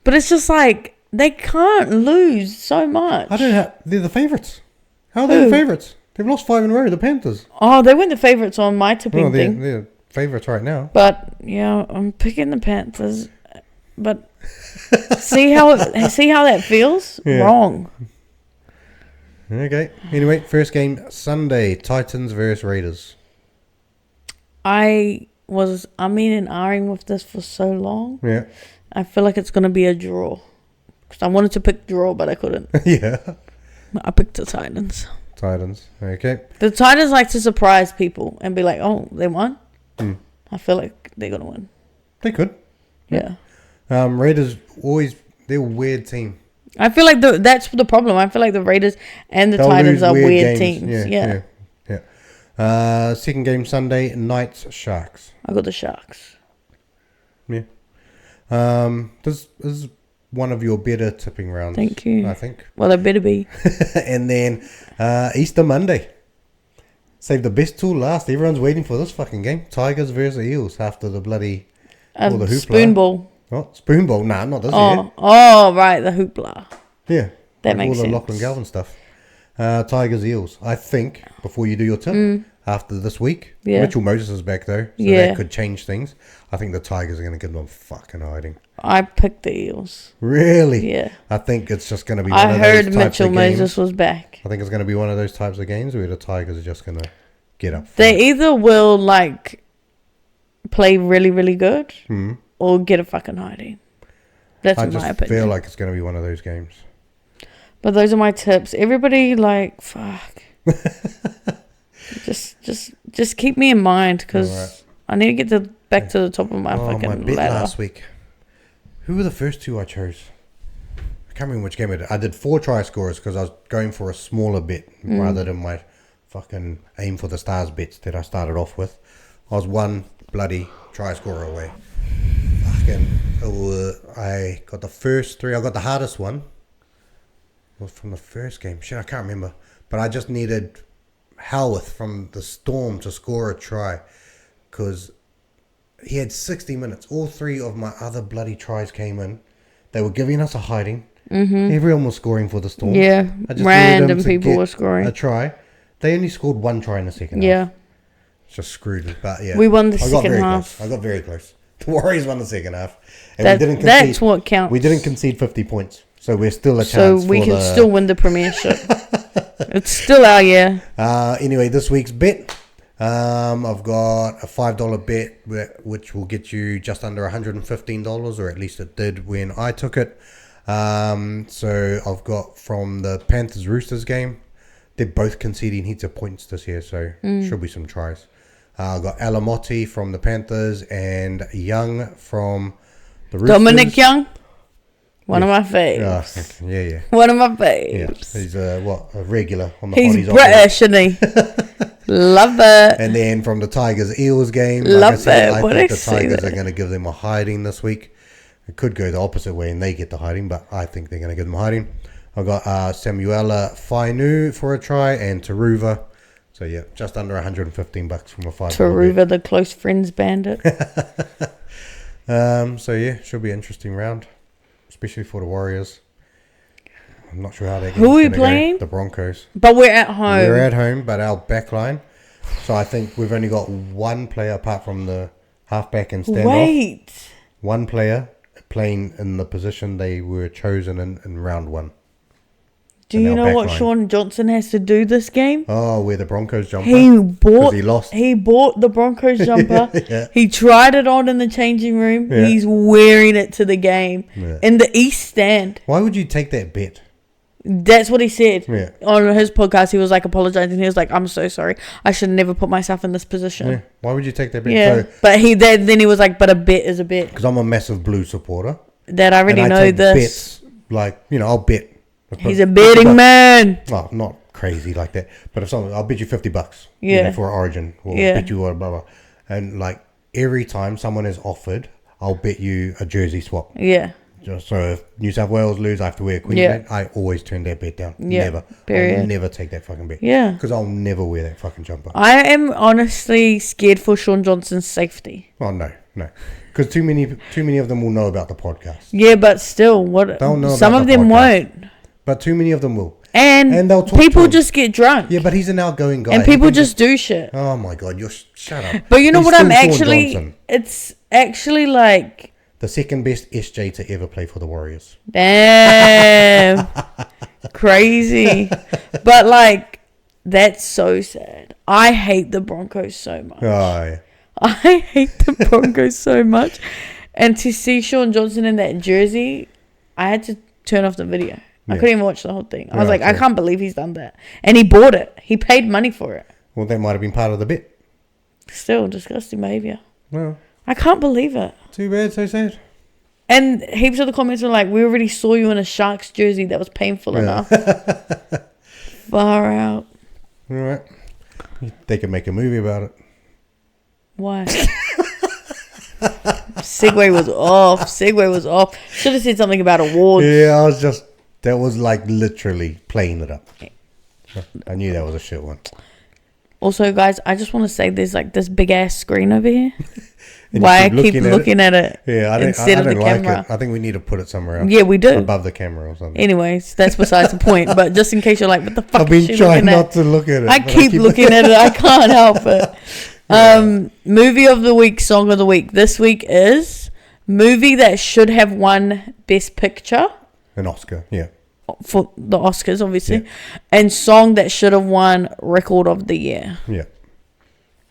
But it's just like, they can't lose so much. I don't know. They're the favourites. How are they the favourites? They've lost 5 in a row, the Panthers. Oh, they weren't the favourites on my tipping thing. They're favourites right now. But, yeah, I'm picking the Panthers. But see how that feels? Yeah. Wrong. Okay. Anyway, first game Sunday, Titans versus Raiders. I was and ahhing with this for so long. Yeah. I feel like it's going to be a draw. Because I wanted to pick draw, but I couldn't. Yeah. I picked the Titans. Titans. Okay. The Titans like to surprise people and be like, oh, they won? I feel like they're going to win. They could. Yeah. Raiders they're a weird team. I feel like that's the problem. I feel like the Raiders and the They'll Titans lose are weird games. teams. Yeah. Second game Sunday, Knights, Sharks. I got the Sharks. Yeah. This is one of your better tipping rounds. Thank you. I think. Well, they better be. And then Easter Monday. Save the best till last. Everyone's waiting for this fucking game. Tigers versus Eels after the bloody... all the hoopla. Spoon ball. Oh, spoon ball. Nah, not this year. Oh, right, the hoopla. Yeah. That makes all the sense. Lachlan Galvin stuff. Tigers, Eels. I think, before you do your tip, after this week, Mitchell Moses is back though, so that could change things. I think the Tigers are going to give them fucking hiding. I picked the Eels. Really? Yeah. I think it's just going to be one I of heard those types Mitchell of games. Moses was back. I think it's going to be one of those types of games where the Tigers are just going to get up. They either will, like, play really, really good or get a fucking hiding. That's I my just opinion. feel like it's going to be one of those games. But those are my tips. Everybody, like, fuck. just keep me in mind because I need to get back to the top of my fucking my bet ladder. last week. Who were the first 2 I chose? I can't remember which game I did. I did 4 try scorers because I was going for a smaller bet rather than my fucking aim for the stars bets that I started off with. I was 1 bloody try scorer away. I got the first 3. I got the hardest one. It was from the first game. Shit, I can't remember. But I just needed Howarth from the Storm to score a try because he had 60 minutes. All 3 of my other bloody tries came in. They were giving us a hiding. Everyone was scoring for the Storm. Yeah, random people were scoring a try. They only scored 1 try in the second half. Yeah. It's just screwed. But yeah, we won the I got second very half. close. I got very close. The Warriors won the second half. And That- we didn't concede, that's what counts. We didn't concede 50 points. So we're still a So chance we for can the... still win the premiership. It's still our year. Anyway, this week's bet. I've got a $5 bet which will get you just under $115, or at least it did when I took it. So I've got from the Panthers Roosters game. They're both conceding heaps of points this year, so should be some tries. I've got Alamotti from the Panthers and Young from the Roosters. Dominic Young, one of my faves. Yeah. One of my Yeah, faves. he's a regular on the He's Potties British, isn't he? Love it. And then from the Tigers-Eels game, Love it. I What think I the see Tigers that. are going to give them a hiding this week. It could go the opposite way and they get the hiding, but I think they're going to give them a hiding. I got Samuela Fainu for a try and Taruva. So yeah, just under $115 from a $5. Taruva, the close friends bandit. So yeah, should be an interesting round, especially for the Warriors. I'm not sure how they're Who are we going to playing? go. The Broncos. But we're at home. We're at home, but our back line. So I think we've only got one player apart from the halfback and standoff. Wait. One player playing in the position they were chosen in round one. Do in you our know back what line. Sean Johnson has to do this game? Oh, wear the Broncos jumper. He bought. he lost. He bought the Broncos jumper. Yeah. He tried it on in the changing room. Yeah. He's wearing it to the game Yeah. in the East Stand. Why would you take that bet? That's what he said Yeah. on his podcast. He was like apologizing. He was like, "I'm so sorry. I should never put myself in this position." Yeah. Why would you take that bet? Yeah, So, but then he was like, "But a bet is a bet." because I'm a massive Blue supporter. That I already and I know take this. bets, like, I'll bet. He's a betting man. Well, not crazy like that, but if someone, I'll bet you $50. Yeah. For Origin, or Yeah. bet you blah blah. And like every time someone is offered, I'll bet you a jersey swap. Yeah, So if New South Wales lose, I have to wear Queensland. I always turn that bet down. Yeah, Never. period. I'll never take that fucking bet. yeah. Because I'll never wear that fucking jumper. I am honestly scared for Sean Johnson's safety. Oh no. Because too many of them will know about the podcast. Yeah, but still, what? They'll know Some about of the them podcast. won't, But too many of them will. and they'll talk people to him. just get drunk. Yeah, but he's an outgoing guy. and He people can just do shit. Oh my god, shut up. But you know He's what? I'm still Sean actually. Johnson, It's actually like, the second best SJ to ever play for the Warriors. damn, crazy. But like, that's so sad. I hate the Broncos so much. Oh, yeah. I hate the Broncos so much. And to see Sean Johnson in that jersey, I had to turn off the video. I Yeah. couldn't even watch the whole thing. I was Yeah, like, I yeah. can't believe he's done that. And he bought it. He paid money for it. Well, that might have been part of the bet. Still disgusting behavior. Well, I can't believe it. too bad, so sad. And heaps of the comments were like, we already saw you in a Sharks jersey. That was painful enough. Far out. All right. They could make a movie about it. Why? Segway was off. Should have said something about awards. Yeah, that was like literally playing it up. I knew that was a shit one. Also, guys, I just want to say there's like this big ass screen over here. And Why you I keep looking at it Yeah, I instead of the don't like camera. it. I think we need to put it somewhere else. Yeah, we do. Above the camera or something. Anyways, that's besides the point. But just in case you're like, what the fuck I've is been she trying looking not at? to look at it. I but keep looking at it. I can't help it. Movie of the week, song of the week. This week is movie that should have won Best Picture An Oscar, yeah. for the Oscars, obviously, Yeah. and song that should have won Record of the Year. Yeah.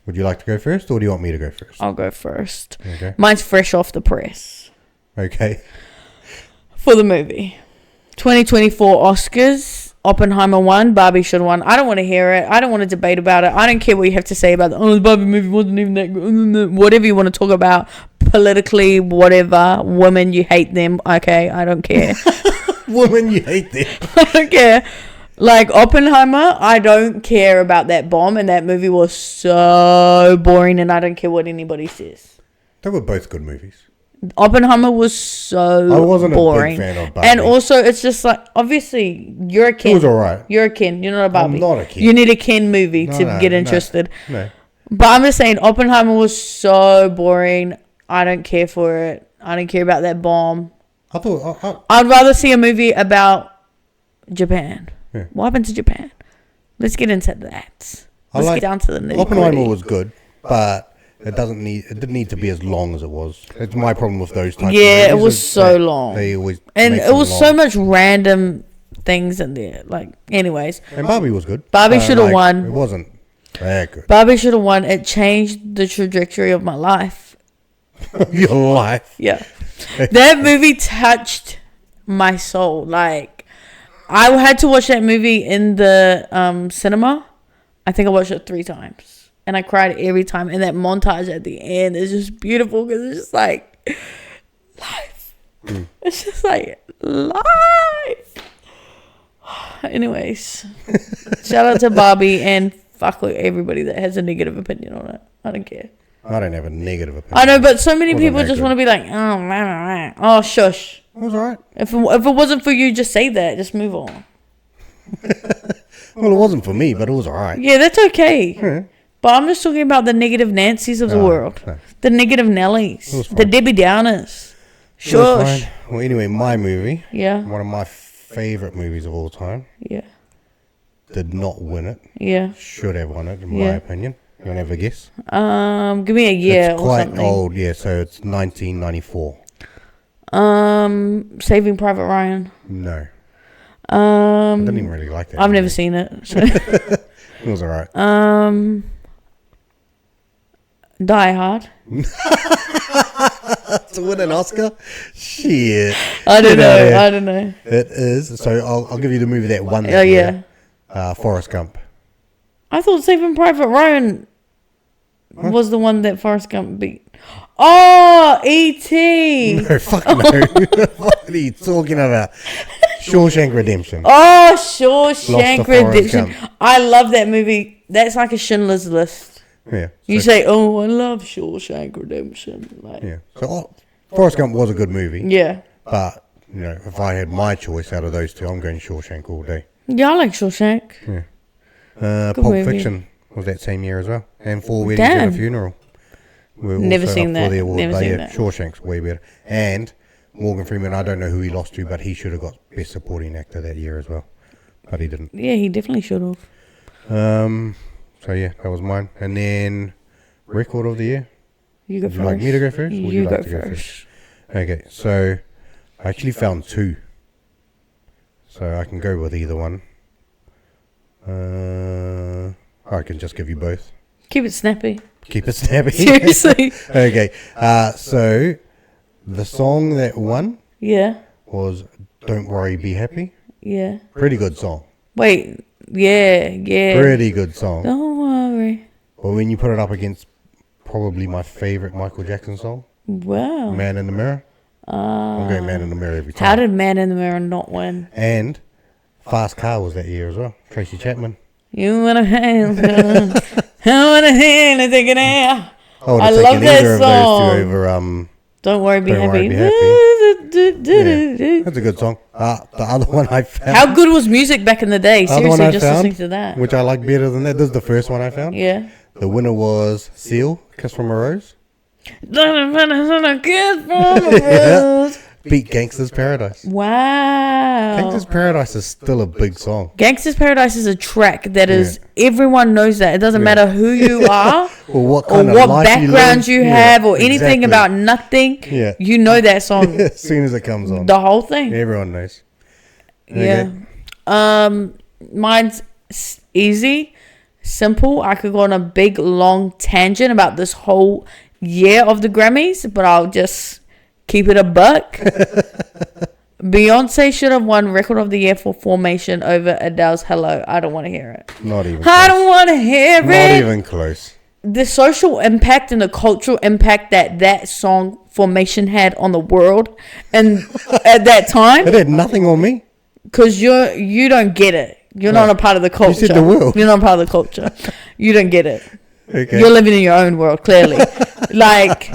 Would you like to go first, or do you want me to go first? I'll go first. Okay. Mine's fresh off the press. Okay. For the movie. 2024 Oscars. Oppenheimer won. Barbie should have won. I don't want to hear it. I don't want to debate about it. I don't care what you have to say about it. Oh, the Barbie movie wasn't even that good. Whatever you want to talk about. Politically, whatever. Women, you hate them. Okay, I don't care. Woman, you hate them. I don't care. Like, Oppenheimer, I don't care about that bomb. And that movie was so boring. And I don't care what anybody says. They were both good movies. Oppenheimer was so I wasn't boring. a big fan of Barbie. And also, it's just like, obviously, you're a Ken. It was alright. You're a Ken. You're not a Barbie. I'm not a Ken. You need a Ken movie to No, get no, interested. No. But I'm just saying, Oppenheimer was so boring. I don't care for it. I don't care about that bomb. I thought... I'd rather see a movie about Japan. Yeah. What happened to Japan? Let's get into that. Let's get down to the nitty-gritty. Oppenheimer was good, but it didn't need to be as long as it was. It's my problem with those types of Yeah, it movies was is so that long. They always And make it them was long. so much random things in there. Like, anyways. And Barbie was good. Barbie should have won. It wasn't that good. Barbie should have won. It changed the trajectory of my life. Your life. Yeah. That movie touched my soul. Like, I had to watch that movie in the cinema. I think I watched it 3 times. And I cried every time. And that montage at the end is just beautiful because it's just like, life. It's just like, life. Anyways, shout out to Barbie and fuck with everybody that has a negative opinion on it. I don't care. I don't have a negative opinion. I know, but so many Wasn't people that just good. want to be like, oh, rah, rah, rah. Oh, shush. It was alright. If it wasn't for you, just say that. Just move on. Well, it wasn't for me, but it was alright. Yeah, that's okay. Yeah. But I'm just talking about the negative Nancys of the world. No. The negative Nellies. was The fine. Debbie Downers. It was Shush. fine. Well, anyway, my movie, Yeah. one of my favourite movies of all time, Yeah. did not win it. Yeah. Should have won it, in my Yeah. opinion. You want to have a guess? Give me a year It's or quite something. old, yeah, so it's 1994. Saving Private Ryan. No. I didn't even really like that. I've never movie. seen it. So. It was alright. Die Hard. To win an Oscar? Shit. I don't Get outta here. know. I don't know. It is. So I'll give you the movie that won Oh that yeah. year. Forrest Gump. I thought Saving Private Ryan was the one that Forrest Gump beat. Oh, E.T. No, fuck no. What are you talking about? Shawshank Redemption. Oh, Lost Shawshank to Forrest Redemption. Gump. I love that movie. That's like a Schindler's List. Yeah. You So, say, "Oh, I love Shawshank Redemption." Like, yeah. So Forrest Gump was a good movie. yeah, But, you know, if I had my choice out of those two, I'm going Shawshank all day. yeah. I like Shawshank. Pulp movie. Fiction was that same year as well. And Four Weddings Damn. and a Funeral. Were Never also seen up that. For the award. Never But seen yeah, that. Shawshank's way better. And Morgan Freeman, I don't know who he lost to, but he should have got Best Supporting Actor that year as well. But he didn't. Yeah, he definitely should have. So yeah, that was mine. And then Record of the Year. You go Would first. you like me to go first? Or would You like go to go first. Okay, so I actually found two. So I can go with either one. I can just give you both. Keep it snappy. Keep it snappy. Seriously. Okay, so the song that won Yeah. was Don't Worry, Be Happy. Yeah. Pretty good song. Wait. Yeah. Yeah. Pretty good song. Don't worry. But when you put it up against probably my favorite Michael Jackson song, Wow. Man in the Mirror, I'm going Man in the Mirror every time. How did Man in the Mirror not win? And Fast Car was that year as well. Tracy Chapman. You want a hand? I want a hand to take it out. I would I have love taken that either of song. those two over. Don't worry, be Don't happy. Worry, Be Yeah, that's a good song. The other one I found, How good was music back in the day? the other one Seriously, I just found, listening to that. which I like better than that. This is the first one I found. Yeah. The winner was Seal, Kiss from a Rose. Beat Gangsta's Paradise. Wow. Gangsta's Paradise is still a big song. Gangsta's Paradise is a track that is everyone knows that. It doesn't matter who you are Or what or kind of what life background you live. have or anything exactly. about nothing. Yeah. You know that song. As soon as it comes on, The whole thing. everyone knows. Yeah. Mine's easy, simple. I could go on a big long tangent about this whole year of the Grammys, but I'll just keep it a buck. Beyonce should have won Record of the Year for Formation over Adele's Hello. I don't want to hear it. Not even. I Close. don't want to hear Not it. even close. The social impact and the cultural impact that song Formation had on the world and at that time, It had nothing on me. because you don't get it. You're not a part of the culture. said the world. You're not a part of the culture. You don't get it. Okay. You're living in your own world, clearly. Like,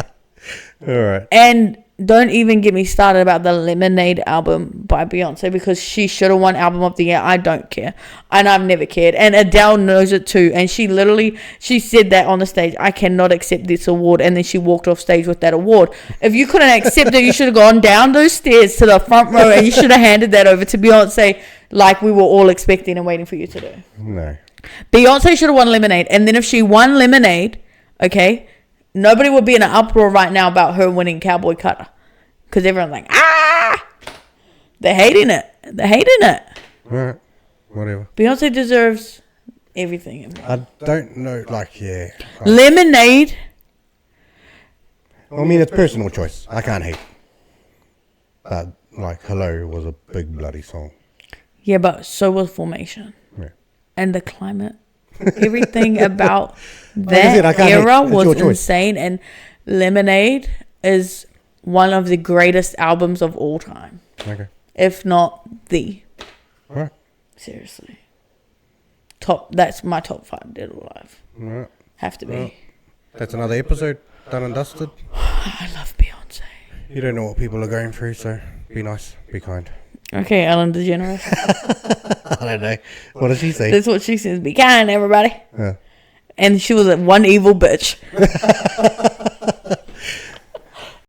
All right. and don't even get me started about the Lemonade album by Beyonce, because she should have won Album of the Year. I don't care. And I've never cared. And Adele knows it too. And she said that on the stage, I cannot accept this award. And then she walked off stage with that award. If you couldn't accept it, you should have gone down those stairs to the front row and you should have handed that over to Beyonce like we were all expecting and waiting for you to do. No. Beyonce should have won Lemonade. And then if she won Lemonade, okay, nobody would be in an uproar right now about her winning Cowboy Cutter. Because everyone's like, they're hating it. They're hating it. All right. Whatever. Beyonce deserves everything. I don't know. Like, yeah. Lemonade. I mean, it's personal choice. I can't hate. But, like, Hello was a big bloody song. Yeah, but so was Formation. Yeah. And the climate. Everything about Like I said, I that can't hate. era It's was your choice. insane. And Lemonade is one of the greatest albums of all time. Okay. If not the. All right. Seriously. That's my top 5 dead or alive. Right. Have to be. Well, that's another episode done and dusted. I love Beyonce. You don't know what people are going through, so be nice, be kind. Okay, Ellen DeGeneres. I don't know. What does she say? That's what she says. Be kind, everybody. Yeah. And she was one evil bitch.